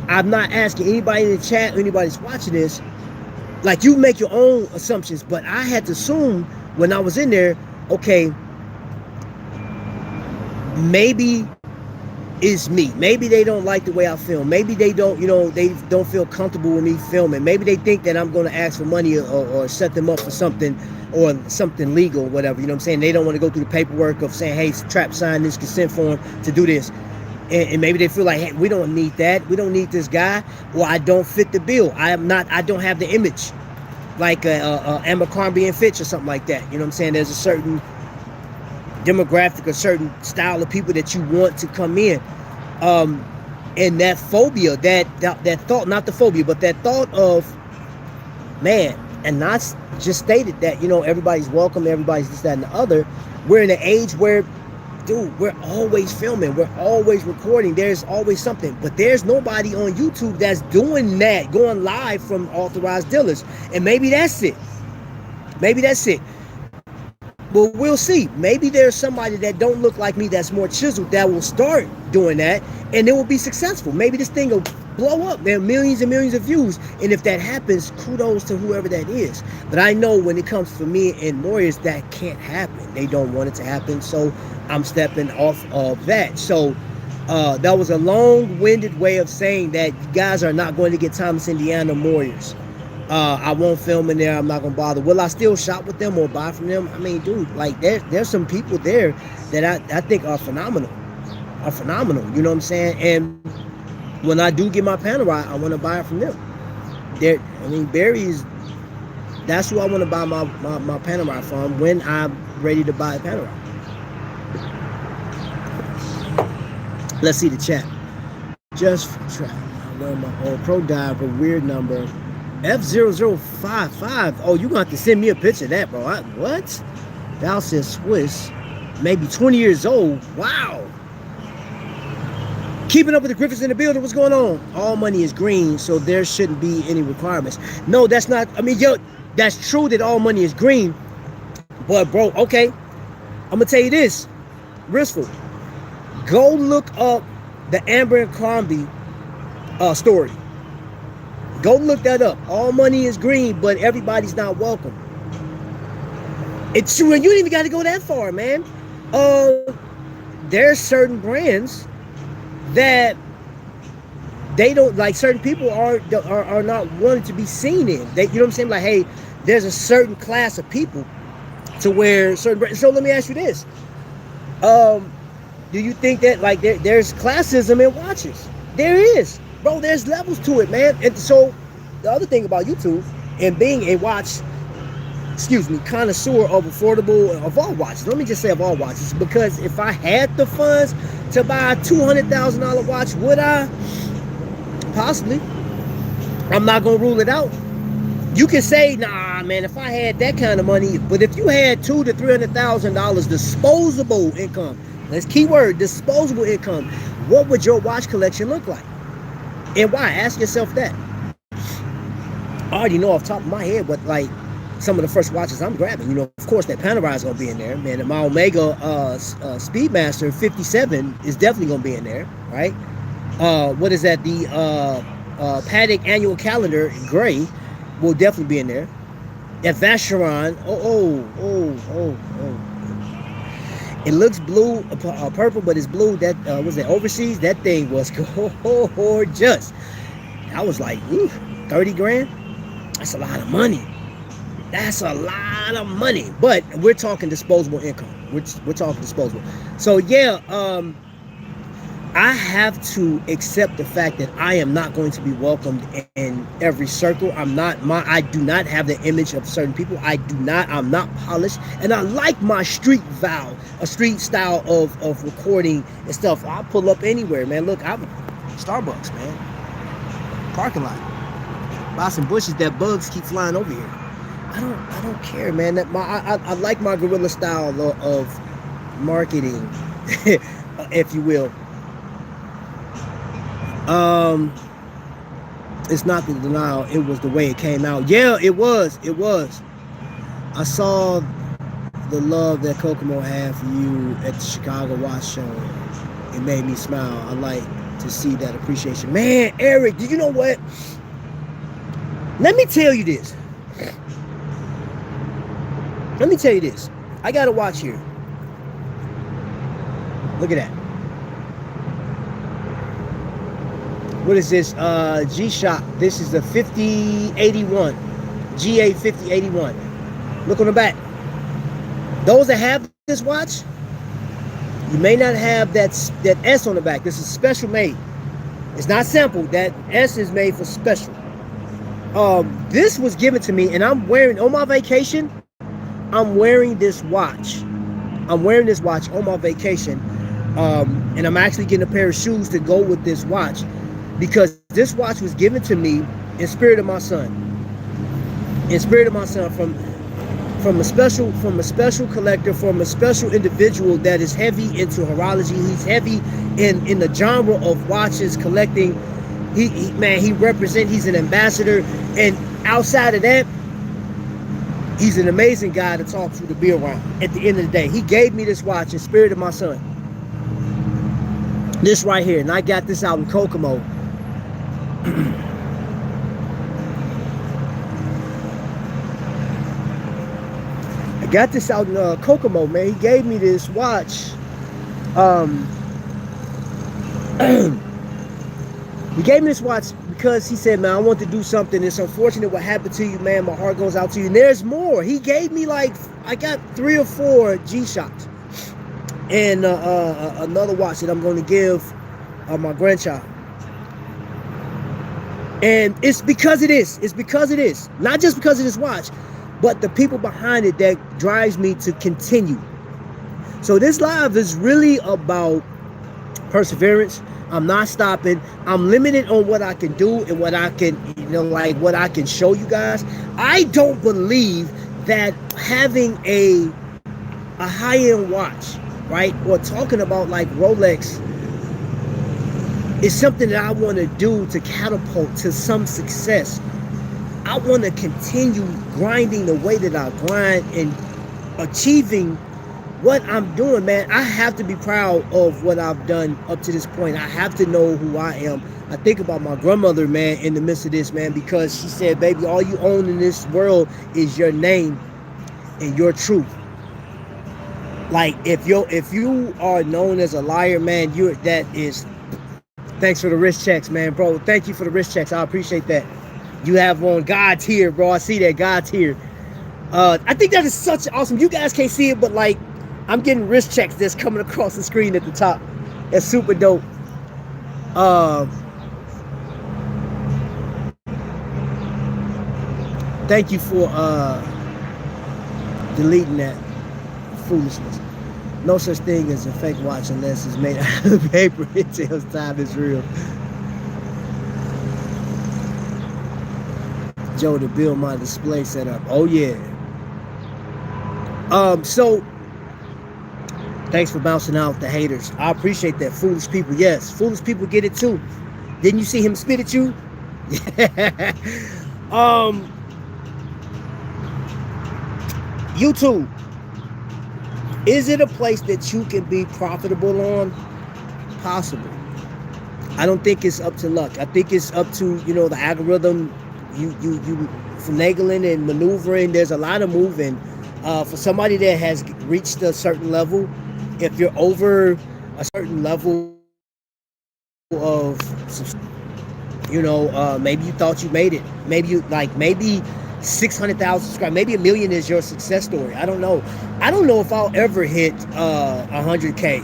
I'm not asking anybody in the chat or anybody that's watching this, like, you make your own assumptions, but I had to assume when I was in there, okay, maybe is me. Maybe they don't like the way I film. Maybe they don't, they don't feel comfortable with me filming. Maybe they think that I'm going to ask for money or set them up for something or something legal or whatever. You know what I'm saying? They don't want to go through the paperwork of saying, hey, Trap signed this consent form to do this. And maybe they feel like, hey, we don't need that. We don't need this guy. Or I don't fit the bill. I don't have the image like Abercrombie and Fitch or something like that. You know what I'm saying? There's a certain demographic, a certain style of people that you want to come in. And that phobia, that thought, not the phobia, but that thought of, man, and not just stated that, everybody's welcome, everybody's this, that, and the other. We're in an age where, dude, we're always filming, we're always recording, there's always something, but there's nobody on YouTube that's doing that, going live from authorized dealers. And maybe that's it. Well, we'll see. Maybe there's somebody that don't look like me that's more chiseled that will start doing that, and it will be successful. Maybe this thing will blow up. There are millions and millions of views, and if that happens, kudos to whoever that is. But I know when it comes for me and Warriors, that can't happen. They don't want it to happen, so I'm stepping off of that. So that was a long-winded way of saying that you guys are not going to get Thomas Indiana Warriors. I won't film in there. I'm not gonna bother. Will I still shop with them or buy from them? I mean, dude, like there's some people there that I think are phenomenal. You know what I'm saying? And when I do get my Panerai, I want to buy it from them. Barry's, that's who I want to buy my Panerai from when I'm ready to buy a Panerai. Let's see the chat. Just for Trap. I learned my old pro diver weird number. F0055. Oh, you gonna have to send me a picture of that, bro. What? Val says Swiss, maybe 20 years old. Wow. Keeping up with the Griffiths in the building. What's going on? All money is green, so there shouldn't be any requirements. No, that's not. I mean, that's true that all money is green. But, bro, okay. I'm gonna tell you this. Ristful. Go look up the Abercrombie story. Go look that up. All money is green, but everybody's not welcome. It's true, and you ain't even got to go that far, man. There's certain brands that they don't like. Certain people are not wanted to be seen in. You know what I'm saying? Like, hey, there's a certain class of people to where certain brands. So let me ask you this: do you think that like there's classism in watches? There is. Bro, there's levels to it, man. And so the other thing about YouTube and being a connoisseur of all watches. Let me just say of all watches, because if I had the funds to buy a $200,000 watch, would I? Possibly. I'm not gonna rule it out. You can say, nah, man, if I had that kind of money, but if you had $200,000 to $300,000 disposable income, that's keyword, disposable income, what would your watch collection look like? And why? Ask yourself that. I already know off the top of my head what like some of the first watches I'm grabbing. You know, of course that Panerai is gonna be in there, man. And my Omega Speedmaster 57 is definitely gonna be in there, right? What is that? The Patek annual calendar gray will definitely be in there. That Vacheron, oh. It looks blue, purple, but it's blue. That was it overseas. That thing was gorgeous. I was like, ooh, 30 grand. That's a lot of money. But we're talking disposable income. We're talking disposable. So yeah, I have to accept the fact that I am not going to be welcomed in every circle. I do not have the image of certain people. I'm not polished. And I like my street style of recording and stuff. I'll pull up anywhere, man. Look, I'm Starbucks, man. Parking lot. Buy some bushes that bugs keep flying over here. I don't care, man. I like my guerrilla style of marketing, if you will. It's not the denial, it was the way it came out. Yeah, it was. I saw the love that Kokomo had for you at the Chicago Watch Show. It made me smile. I like to see that appreciation. Man, Eric, you know what? Let me tell you this. I got a watch here. Look at that. What is this? G-Shock. This is the 5081. GA 5081. Look on the back. Those that have this watch, you may not have that S on the back. This is special made. It's not sample. That S is made for special. This was given to me, and I'm wearing on my vacation. I'm wearing this watch. I'm wearing this watch on my vacation, and I'm actually getting a pair of shoes to go with this watch, because this watch was given to me in spirit of my son. In spirit of my son, from a special collector, from a special individual that is heavy into horology. He's heavy in the genre of watches collecting. He represents. He's an ambassador, and outside of that, he's an amazing guy to talk to be around. At the end of the day, he gave me this watch in spirit of my son. This right here, and I got this out in Kokomo. I got this out in Kokomo, man. He gave me this watch. He gave me this watch because he said, man, I want to do something. It's unfortunate what happened to you, man. My heart goes out to you. And there's more. He gave me I got 3 or 4 G-Shocks and another watch that I'm going to give my grandchild. And it's because it is. It's because it is. Not just because of this watch, but the people behind it that drives me to continue. So this live is really about perseverance. I'm not stopping. I'm limited on what I can do and what I can, what I can show you guys. I don't believe that having a high-end watch, right, or talking about like Rolex is something that I want to do to catapult to some success. I want to continue grinding the way that I grind and achieving what I'm doing, man. I have to be proud of what I've done up to this point. I have to know who I am. I think about my grandmother, man, in the midst of this, man, because she said, baby, all you own in this world is your name and your truth. Like, if you are known as a liar, man, thanks for the wrist checks, man, bro. Thank you for the wrist checks. I appreciate that. You have on God's here, bro. I see that God's here. I think that is such awesome. You guys can't see it, but like, I'm getting wrist checks that's coming across the screen at the top. That's super dope. Thank you for deleting that foolishness. No such thing as a fake watch unless it's made out of paper. It tells time is real. Joe, to build my display setup. Oh yeah. So thanks for bouncing out the haters. I appreciate that. Foolish people. Yes, foolish people get it too. Didn't you see him spit at you? YouTube. Is it a place that you can be profitable on? Possible. I don't think it's up to luck. I think it's up to, the algorithm. You finagling and maneuvering. There's a lot of moving. For somebody that has reached a certain level, if you're over a certain level of, maybe you thought you made it. Maybe 600,000 subscribers, maybe 1 million is your success story. I don't know. I don't know if I'll ever hit 100K.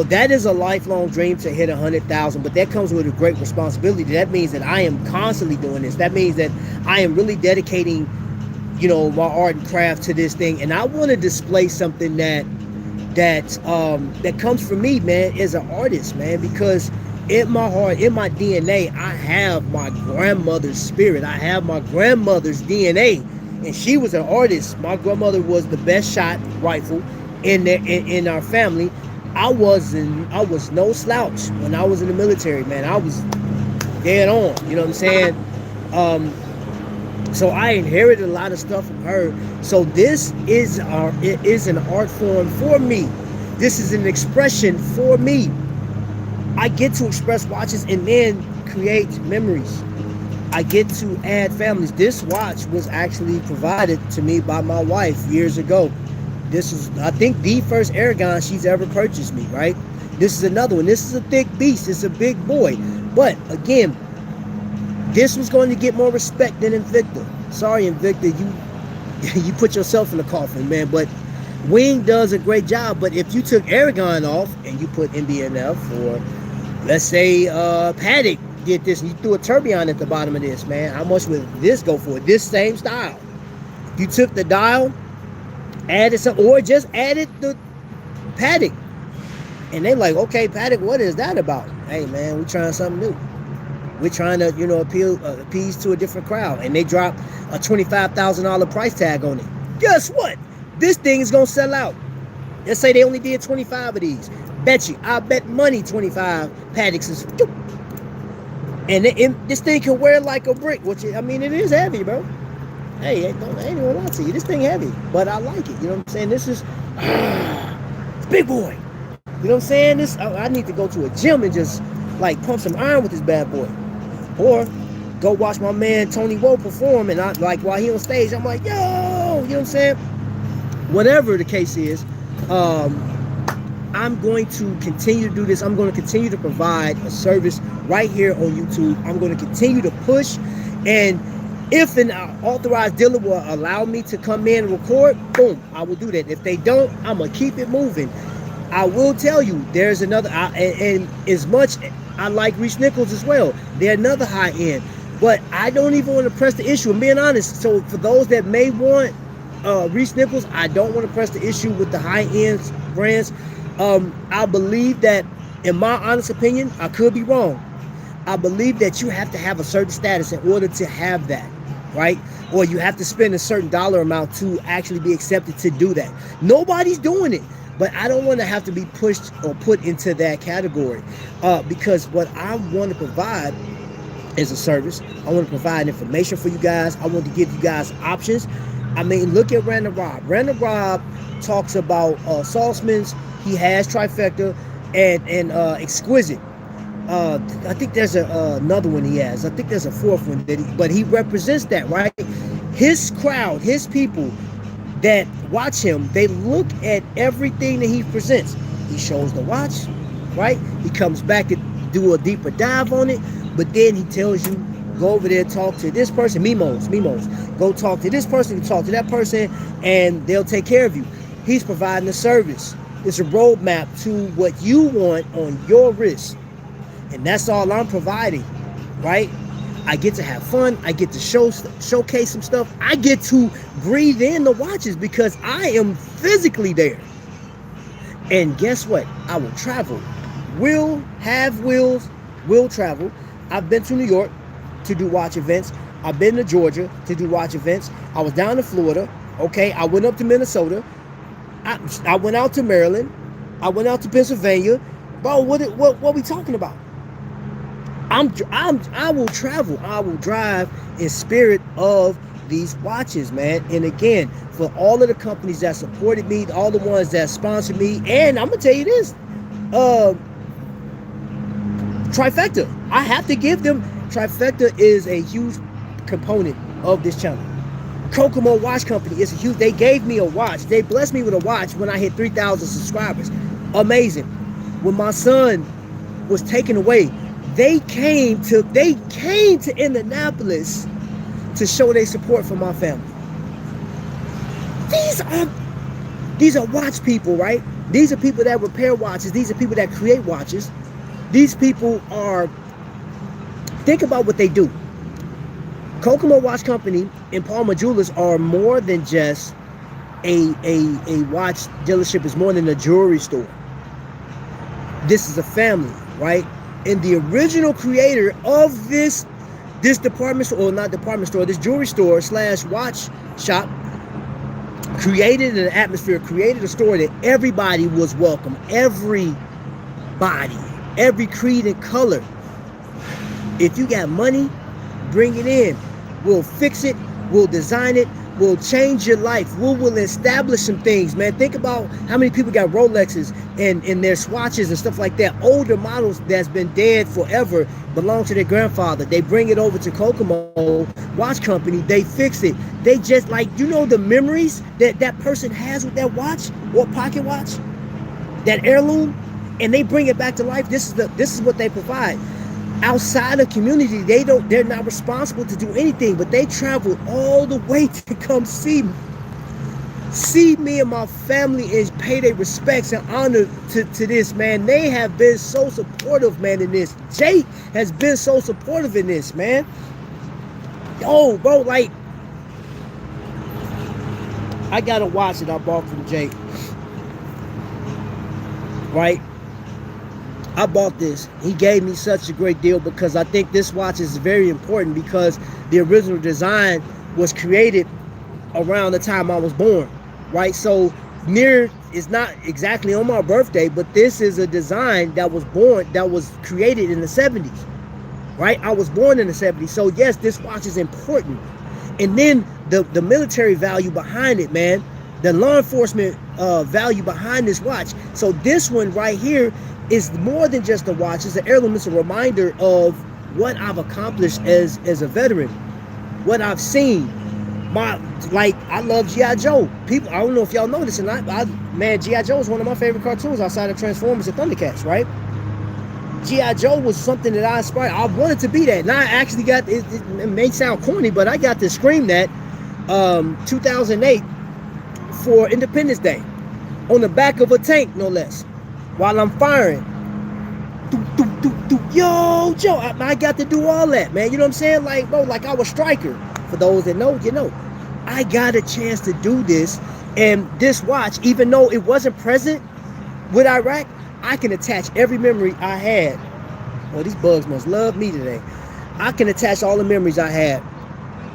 That is a lifelong dream to hit 100,000, but that comes with a great responsibility. That means that I am constantly doing this. That means that I am really dedicating, my art and craft to this thing. And I want to display something that comes from me, man, as an artist, man, because in my heart, in my DNA, I have my grandmother's spirit. I have my grandmother's DNA, and she was an artist. My grandmother was the best shot rifle in our family. I was no slouch when I was in the military, man. I was dead on, you know what I'm saying? So I inherited a lot of stuff from her. So this is an art form for me. This is an expression for me. I get to express watches and then create memories. I get to add families. This watch was actually provided to me by my wife years ago. This is, I think, the first Aragon she's ever purchased me, right? This is another one. This is a thick beast. It's a big boy. But again, this was going to get more respect than Invicta. Sorry, Invicta, you put yourself in the coffin, man. But Wing does a great job. But if you took Aragon off and you put MBNF, or let's say Paddock did this and you threw a tourbillon at the bottom of this, man, how much would this go for? This same style. If you took the dial, added some, or just added the Paddock, and they like, okay, Paddock, what is that about? Hey, man, we're trying something new. We're trying to, appease to a different crowd. And they drop a $25,000 price tag on it. Guess what? This thing is going to sell out. Let's say they only did 25 of these. Bet you, I bet money 25 Paddocks is. And this thing can wear like a brick, which, I mean, it is heavy, bro. Hey, I ain't gonna lie to you. This thing heavy, but I like it. You know what I'm saying? This is, it's big boy. You know what I'm saying? I need to go to a gym and just, like, pump some iron with this bad boy. Or go watch my man Tony Woe perform, and while he on stage, I'm like, yo, you know what I'm saying? Whatever the case is, I'm going to continue to do this. I'm going to continue to provide a service right here on YouTube. I'm going to continue to push, and if an authorized dealer will allow me to come in and record, boom, I will do that. If they don't, I'm going to keep it moving. I will tell you, there's another, and as much I like Reese Nichols as well, they're another high end, but I don't even want to press the issue. I'm being honest. So for those that may want Reese Nichols, I don't want to press the issue with the high end brands. I believe that, in my honest opinion, I could be wrong, I believe that you have to have a certain status in order to have that, right? Or you have to spend a certain dollar amount to actually be accepted to do that. Nobody's doing it. But I don't want to have to be pushed or put into that category, because what I want to provide is a service. I want to provide information for you guys. I want to give you guys options. I mean, look at Random Rob. Random Rob talks about Saltzman's. He has Trifecta and Exquisite. I think there's another one he has. I think there's a fourth one, but he represents that, right? His crowd, his people that watch him, they look at everything that he presents. He shows the watch, right? He comes back and do a deeper dive on it, but then he tells you, go over there, talk to this person, Mimos, go talk to this person, talk to that person, and they'll take care of you. He's providing a service. It's a roadmap to what you want on your wrist, and that's all I'm providing, right? I get to have fun. I get to showcase some stuff. I get to breathe in the watches because I am physically there. And guess what? I will travel. Will travel. I've been to New York to do watch events. I've been to Georgia to do watch events. I was down in Florida. Okay, I went up to Minnesota. I went out to Maryland. I went out to Pennsylvania. Bro, what we talking about? I will travel. I will drive in spirit of these watches, man. And again, for all of the companies that supported me, all the ones that sponsored me, and I'm gonna tell you this, Trifecta. I have to give them. Trifecta is a huge component of this channel. Kokomo Watch Company is a huge. They gave me a watch. They blessed me with a watch when I hit 3,000 subscribers. Amazing. When my son was taken away, they came to Indianapolis to show their support for my family. These are watch people, right? These are people that repair watches. These are people that create watches. These people are, think about what they do. Kokomo Watch Company and Palmer Jewelers are more than just a watch dealership. It's more than a jewelry store. This is a family, right? And the original creator of this department store, or not department store, this jewelry store / watch shop, created an atmosphere, created a store that everybody was welcome. Everybody, every creed and color. If you got money, bring it in. We'll fix it. We'll design it. We'll change your life. We'll establish some things, man. Think about how many people got Rolexes and their swatches and stuff like that. Older models that's been dead forever belong to their grandfather. They bring it over to Kokomo Watch Company. They fix it. They just, like, you know, the memories that person has with that watch or pocket watch, that heirloom, and they bring it back to life. This is what they provide. outside of community, they're not responsible to do anything, but they travel all the way to come see me and my family and pay their respects and honor to this, man. They have been so supportive, man, in this. Jake has been so supportive in this, man. Yo, bro, like, I got a watch that I bought from Jake, right? I bought this. He gave me such a great deal because I think this watch is very important because the original design was created around the time I was born, right? So near is not exactly on my birthday, but this is a design that was created in the 70s, right? I was born in the 70s. So yes, this watch is important. And then the military value behind it, man, the law enforcement value behind this watch. So this one right here is more than just a watch. It's an heirloom. It's a reminder of what I've accomplished as a veteran, what I've seen. I love G.I. Joe. People, I don't know if y'all know this or not, but man, G.I. Joe is one of my favorite cartoons outside of Transformers and Thundercats, right? G.I. Joe was something that I aspired. I wanted to be that. And I actually got, it may sound corny, but I got to scream that 2008 for Independence Day on the back of a tank, no less, while I'm firing. Yo, Joe, I got to do all that, man. You know what I'm saying? Like, bro, like I was Striker. For those that know, you know. I got a chance to do this. And this watch, even though it wasn't present with Iraq, I can attach every memory I had. Well, these bugs must love me today. I can attach all the memories I had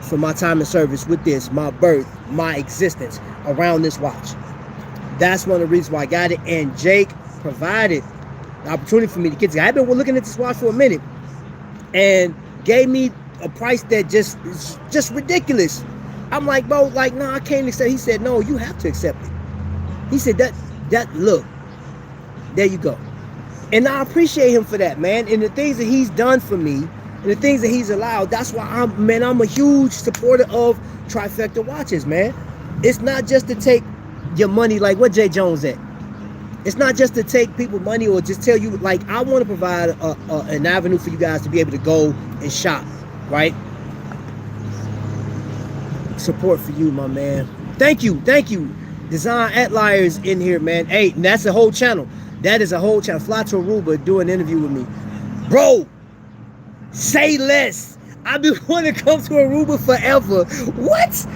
from my time in service with this, my birth, my existence around this watch. That's one of the reasons why I got it. And Jake provided the opportunity for me to get it. I've been looking at this watch for a minute and gave me a price that just ridiculous. I'm like, bro, like, no, I can't accept. He said, no, you have to accept it. He said, that look, there you go. And I appreciate him for that, man. And the things that he's done for me and the things that he's allowed, that's why I'm a huge supporter of Trifecta watches, man. It's not just to take your money, like what Jay Jones at. It's not just to take people money or just tell you, like, I want to provide an avenue for you guys to be able to go and shop, right? Support for you, my man. Thank you. Design Outliers in here, man. Hey, and that's a whole channel. That is a whole channel. Fly to Aruba, do an interview with me. Bro, say less. I've been wanting to come to Aruba forever. What?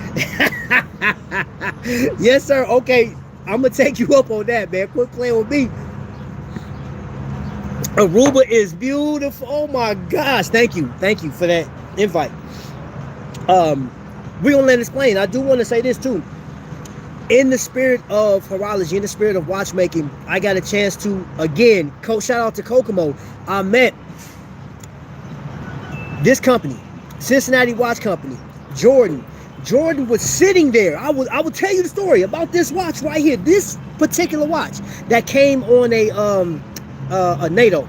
Yes, sir. Okay, I'm going to take you up on that, man. Quit playing with me. Aruba is beautiful. Oh, my gosh. Thank you for that invite. We're going to let it explain. I do want to say this, too. In the spirit of horology, in the spirit of watchmaking, I got a chance to, again, shout out to Kokomo. I met this company, Cincinnati Watch Company, Jordan. Jordan was sitting there. I will tell you the story about this watch right here. This particular watch that came on a NATO.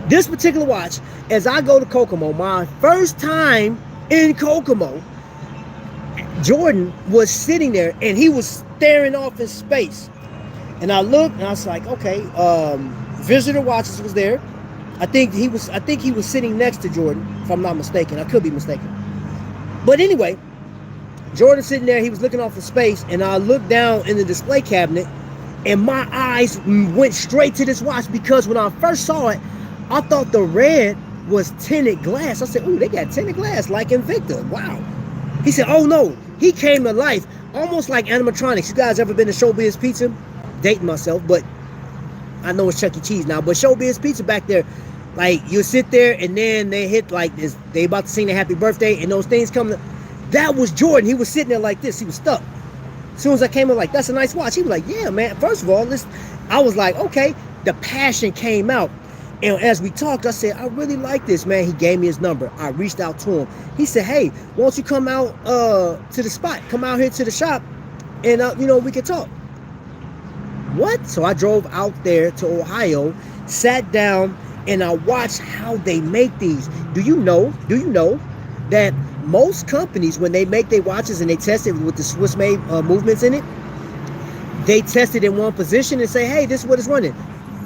This particular watch, as I go to Kokomo, my first time in Kokomo, Jordan was sitting there and he was staring off in space. And I looked and I was like, okay, Visitor Watches was there. I think he was sitting next to Jordan, if I'm not mistaken. I could be mistaken. But anyway, Jordan sitting there, he was looking off in space, and I looked down in the display cabinet and my eyes went straight to this watch because when I first saw it, I thought the red was tinted glass. I said, ooh, they got tinted glass like Invicta. Wow. He said, oh no, he came to life almost like animatronics. You guys ever been to Showbiz Pizza? Dating myself, but I know it's Chuck E. Cheese now. But Showbiz Pizza back there, like you sit there and then they hit like this. They about to sing the happy birthday and those things come. That was Jordan. He was sitting there like this. He was stuck. As soon as I came in, like, that's a nice watch. He was like, yeah, man. First of all, I was like, okay. The passion came out. And as we talked, I said, I really like this, man. He gave me his number. I reached out to him. He said, hey, why don't you come out to the spot? Come out here to the shop and, we can talk. What? So I drove out there to Ohio, sat down, and I watched how they make these. Do you know that most companies, when they make their watches and they test it with the Swiss-made movements in it, they test it in one position and say, hey, this is what it's running.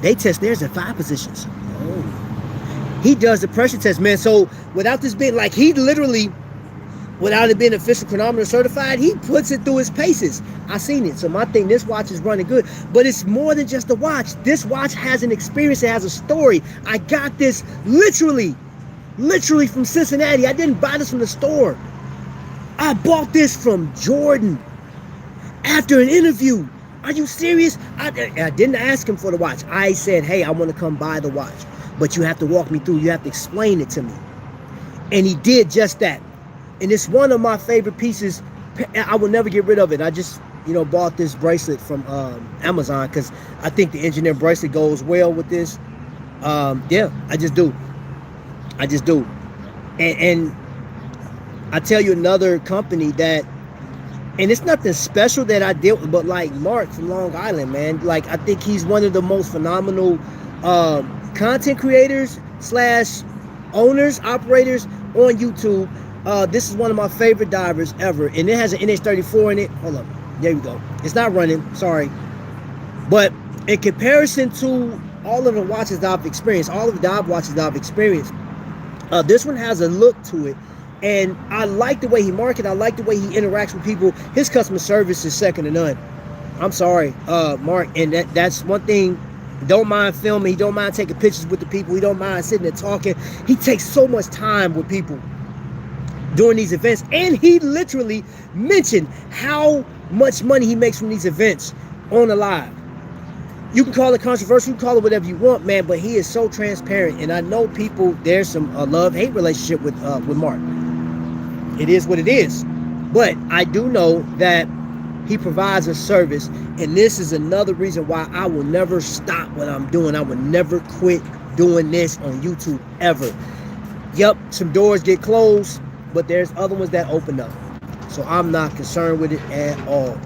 They test theirs in 5 positions. Oh. he does the pressure test, man. So without this being like, he literally, without it being official chronometer certified, he puts it through his paces. I seen it. So my thing, this watch is running good, but it's more than just a watch. This watch has an experience. It has a story. I got this literally from Cincinnati. I didn't buy this from the store. I bought this from Jordan after an interview. Are you serious? I didn't ask him for the watch. I said, hey, I want to come buy the watch, but you have to walk me through. You have to explain it to me. And he did just that. And it's one of my favorite pieces. I will never get rid of it. I just, bought this bracelet from Amazon because I think the engineer bracelet goes well with this. Yeah, I just do. And I tell you another company that, and it's nothing special that I deal with, but like Mark from Long Island, man. Like, I think he's one of the most phenomenal content creators / owners, operators on YouTube. This is one of my favorite divers ever, and it has an NH34 in it. Hold up, there we go. It's not running, sorry, but in comparison to all of the watches that I've experienced, all of the dive watches that I've experienced, this one has a look to it, and I like the way he markets. I like the way he interacts with people. His customer service is second to none. I'm sorry, Mark, and that's one thing. Don't mind filming. He don't mind taking pictures with the people. He don't mind sitting there talking. He takes so much time with people during these events, and he literally mentioned how much money he makes from these events on the live. You can call it controversial, you can call it whatever you want, man, but he is so transparent. And I know people, there's some love-hate relationship with Mark. It is what it is. But I do know that he provides a service, and this is another reason why I will never stop what I'm doing. I will never quit doing this on YouTube, ever. Yep, some doors get closed, but there's other ones that open up. So I'm not concerned with it at all.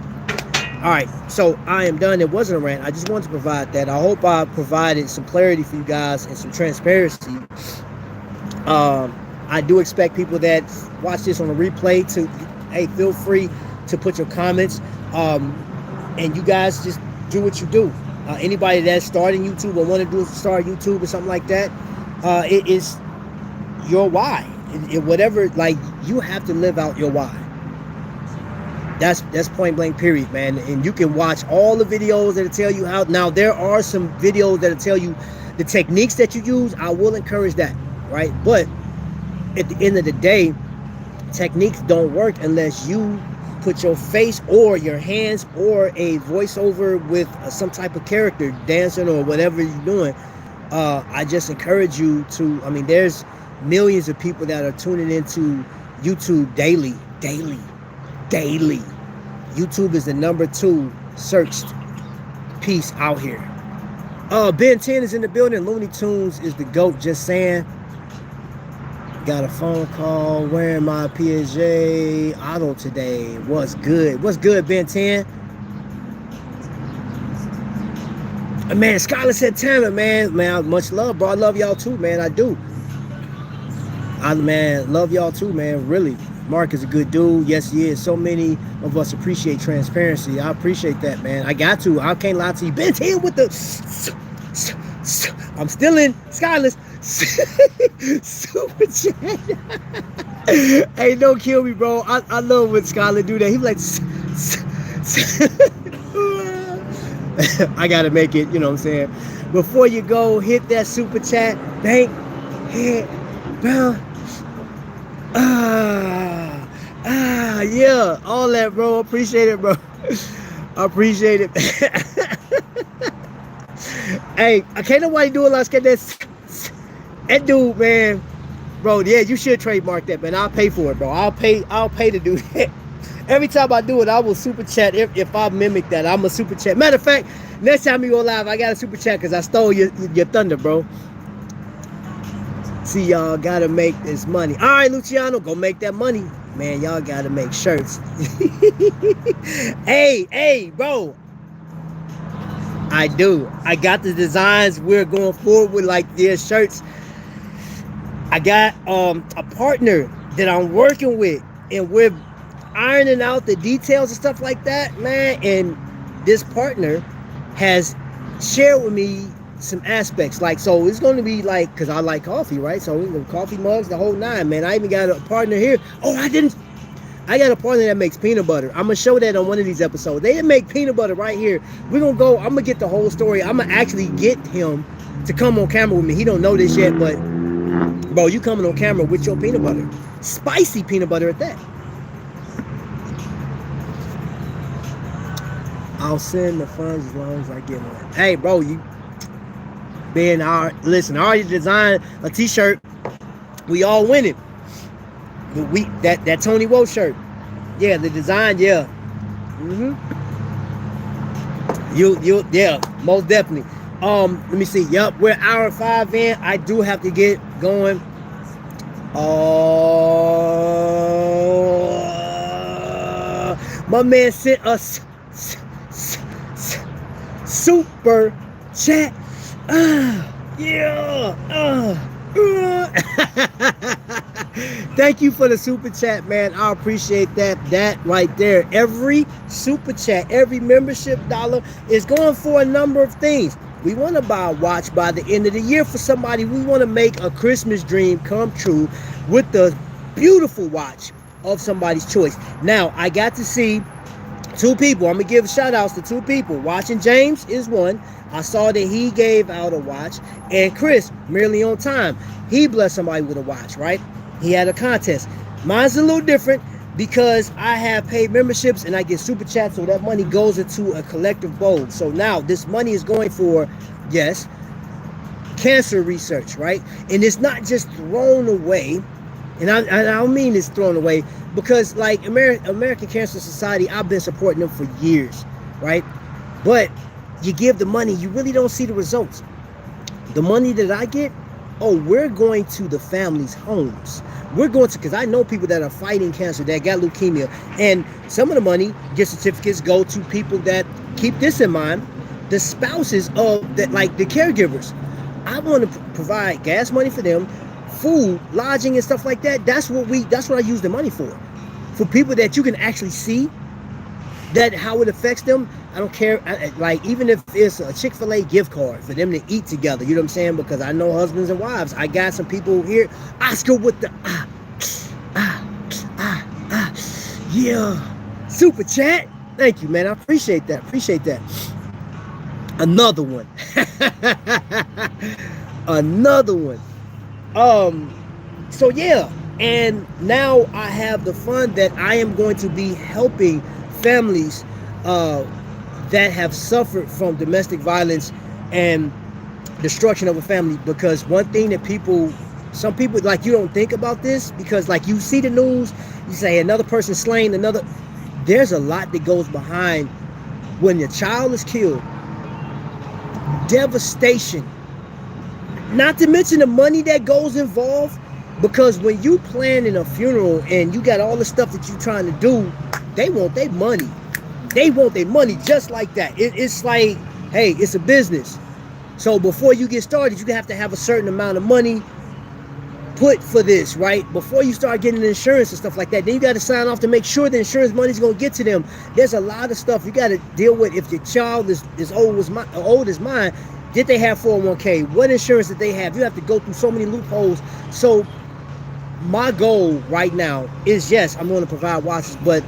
All right, so I am done. It wasn't a rant. I just wanted to provide that. I hope I provided some clarity for you guys and some transparency. I do expect people that watch this on a replay to, hey, feel free to put your comments. And you guys just do what you do. Anybody that's starting YouTube or want to start YouTube or something like that, it is your why. Whatever, like, you have to live out your why. That's point blank, period, man. And you can watch all the videos that'll tell you how. Now, there are some videos that'll tell you the techniques that you use. I will encourage that, right? But at the end of the day, techniques don't work unless you put your face or your hands or a voiceover with some type of character dancing or whatever you're doing. I just encourage you to, there's millions of people that are tuning into YouTube daily. YouTube is the #2 searched piece out here. Ben 10 is in the building. Looney Tunes is the GOAT, just saying. Got a phone call. Wearing my Piaget auto today. What's good, Ben 10? Man, Scarlett Santana, man, much love, bro. I love y'all too, man. I do. Love y'all too, man. Really. Mark is a good dude. Yes, he is. So many of us appreciate transparency. I appreciate that, man. I got to. I can't lie to you. Ben 10 with the... I'm still in Scarlett's super chat. Hey, don't kill me, bro. I love when Scarlett do that. He be like... I gotta make it, you know what I'm saying? Before you go, hit that super chat. Thank hit bro. Yeah, all that, bro. Appreciate it, bro. I appreciate it. Hey, I can't nobody do it like that dude, man. Bro, yeah, you should trademark that, man. I'll pay for it, bro. I'll pay to do that. Every time I do it, I will super chat. If I mimic that, I'm a super chat. Matter of fact, next time you go live, I got a super chat because I stole your thunder, bro. See, y'all gotta make this money. All right, Luciano, go make that money. Man, y'all gotta make shirts. Hey, bro. I do. I got the designs. We're going forward with like these shirts. I got a partner that I'm working with, and we're ironing out the details and stuff like that, man. And this partner has shared with me some aspects. Like, so it's going to be like, because I like coffee, right? So the coffee mugs, the whole nine, man. I even got a partner here. Oh, I got a partner that makes peanut butter. I'm going to show that on one of these episodes. They make peanut butter right here. We're going to go, I'm going to get the whole story. I'm going to actually get him to come on camera with me. He don't know this yet, but bro, you coming on camera with your peanut butter. Spicy peanut butter at that. I'll send the funds as long as I get one. Hey, bro, you been listen, I already designed a t-shirt. We all winning. That Tony Woe shirt. Yeah, the design, yeah. Yeah, most definitely. Let me see. Yup, we're hour 5 in. I do have to get going. My man sent us super chat. Thank you for the super chat, man. I appreciate that right there. Every super chat, every membership dollar is going for a number of things. We want to buy a watch by the end of the year for somebody. We want to make a Christmas dream come true with the beautiful watch of somebody's choice. Now, I got to see 2 people. I'm going to give shout outs to 2 people. Watching James is one. I saw that he gave out a watch. And Chris, merely on time, he blessed somebody with a watch, right? He had a contest. Mine's a little different because I have paid memberships and I get super chats, so that money goes into a collective bowl. So now this money is going for, yes, cancer research, right? And it's not just thrown away. And I don't mean it's thrown away, because like American Cancer Society, I've been supporting them for years, right? But you give the money, you really don't see the results. The money that I get, we're going to the families' homes. We're going to, because I know people that are fighting cancer, that got leukemia, and some of the money, gift certificates, go to people that, keep this in mind, the spouses of that, like the caregivers. I want to provide gas money for them, food, lodging, and stuff like that. That's what I use the money for people that you can actually see that how it affects them. I don't care, like even if it's a Chick-fil-A gift card for them to eat together, you know what I'm saying? Because I know husbands and wives. I got some people here. Oscar with the yeah, super chat. Thank you, man. I appreciate that. Another one. Another one. So yeah, and now I have the fund that I am going to be helping families that have suffered from domestic violence and destruction of a family. Because one thing that some people, like, you don't think about this, because like you see the news, you say another person slain, there's a lot that goes behind when your child is killed. Devastation. Not to mention the money that goes involved, because when you planning a funeral and you got all the stuff that you're trying to do, they want their money. They want their money just like that. It's like, hey, it's a business. So before you get started, you have to have a certain amount of money put for this, right? Before you start getting insurance and stuff like that, then you got to sign off to make sure the insurance money is going to get to them. There's a lot of stuff you got to deal with. If your child is old as mine, did they have 401k? What insurance did they have? You have to go through so many loopholes. So my goal right now is, yes, I'm going to provide watches, but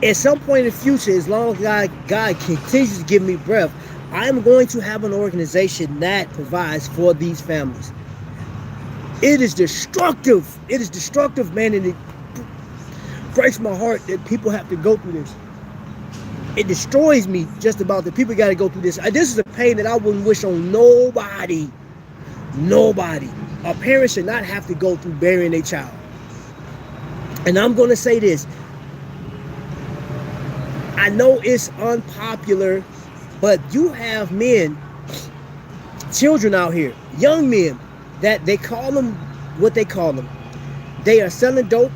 at some point in the future, as long as God continues to give me breath, I'm going to have an organization that provides for these families. It is destructive. It is destructive, man, and it breaks my heart that people have to go through this. It destroys me just about that people got to go through this. This is a pain that I wouldn't wish on nobody. Nobody. A parent should not have to go through burying their child. And I'm going to say this. I know it's unpopular, but you have men, children out here, young men, that they call them what they call them. They are selling dope.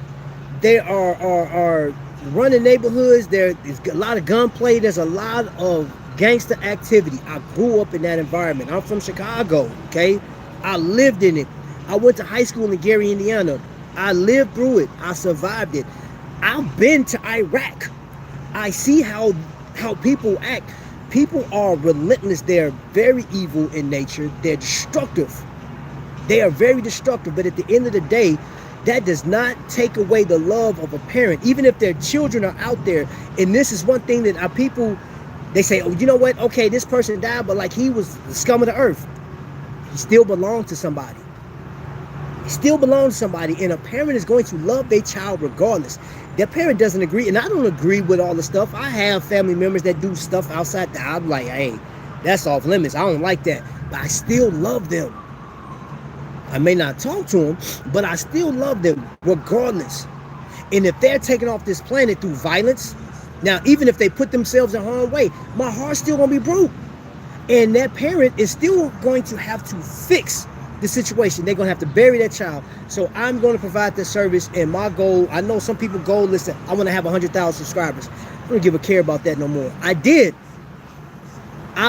They are running neighborhoods. There's a lot of gunplay. There's a lot of gangster activity. I grew up in that environment. I'm from Chicago, okay? I lived in it. I went to high school in Gary, Indiana. I lived through it. I survived it. I've been to Iraq. I see how people act. People are relentless. They're very evil in nature. They're destructive. They are very destructive. But at the end of the day, that does not take away the love of a parent, even if their children are out there. And this is one thing that our people, they say, oh, you know what? Okay, this person died, but like he was the scum of the earth. He still belonged to somebody. He still belongs to somebody. And a parent is going to love their child regardless. Their parent doesn't agree. And I don't agree with all the stuff. I have family members that do stuff outside the house. I'm like, hey, that's off limits. I don't like that. But I still love them. I may not talk to them, but I still love them regardless. And if they're taking off this planet through violence, now, even if they put themselves in harm's way, my heart's still going to be broke. And that parent is still going to have to fix the situation. They're going to have to bury that child. So I'm going to provide this service. And my goal, I know some people goal is that I want to have 100,000 subscribers. I don't give a care about that no more. I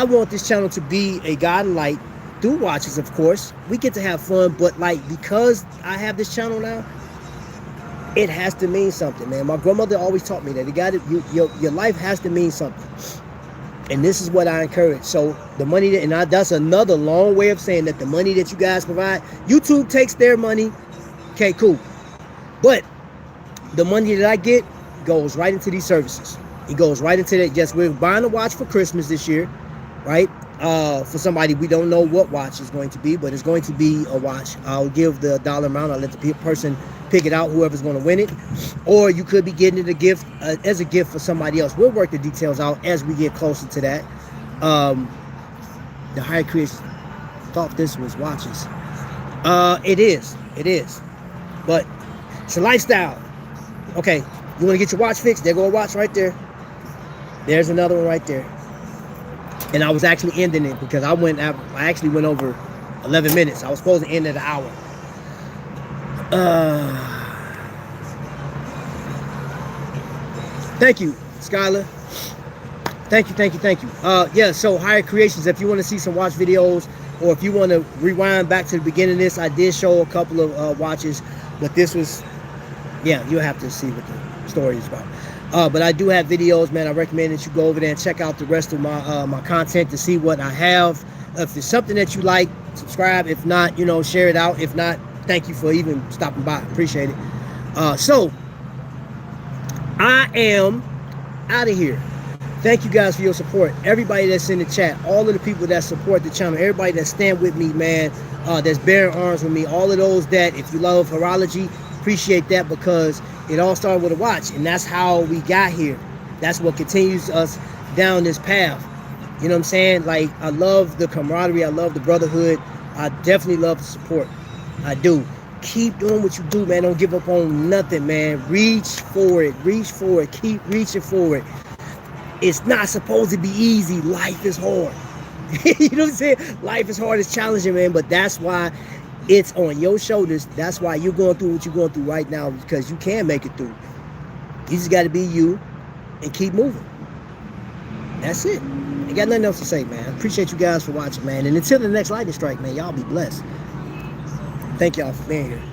want this channel to be a guide and light through watches, of course. We get to have fun, but like, because I have this channel now, it has to mean something, man. My grandmother always taught me that your life has to mean something. And this is what I encourage. So the money that's another long way of saying that the money that you guys provide, YouTube takes their money. Okay, cool. But the money that I get goes right into these services. It goes right into that. Yes, we're buying a watch for Christmas this year, right? For somebody, we don't know what watch is going to be, but it's going to be a watch. I'll give the dollar amount. I'll let the person pick it out, whoever's going to win it. Or you could be getting it a gift as a gift for somebody else. We'll work the details out as we get closer to that. The higher creators thought this was watches. It is. But it's a lifestyle. Okay, you want to get your watch fixed? There go a watch right there. There's another one right there. And I was actually ending it because I actually went over 11 minutes. I was supposed to end at an hour. Thank you, Skylar. Thank you. Yeah, so Higher Creations, if you want to see some watch videos, or if you want to rewind back to the beginning of this, I did show a couple of watches, but this was, yeah, you'll have to see what the story is about. But I do have videos, man. I recommend that you go over there and check out the rest of my content to see what I have. If there's something that you like, subscribe. If not, share it out. If not, thank you for even stopping by. Appreciate it. So I am out of here. Thank you guys for your support. Everybody that's in the chat, all of the people that support the channel, everybody that stand with me, man, that's bearing arms with me, all of those that, if you love horology, appreciate that, because it all started with a watch, and that's how we got here. That's what continues us down this path. You know what I'm saying? Like, I love the camaraderie. I love the brotherhood. I definitely love the support. I do. Keep doing what you do, man. Don't give up on nothing, man. Reach for it. Keep reaching for it. It's not supposed to be easy. Life is hard. You know what I'm saying? Life is hard. It's challenging, man. But that's why it's on your shoulders. That's why you're going through what you're going through right now, because you can make it through. You just got to be you and keep moving. That's it. Ain't got nothing else to say, man. Appreciate you guys for watching, man. And until the next lightning strike, man, y'all be blessed. Thank y'all for being here.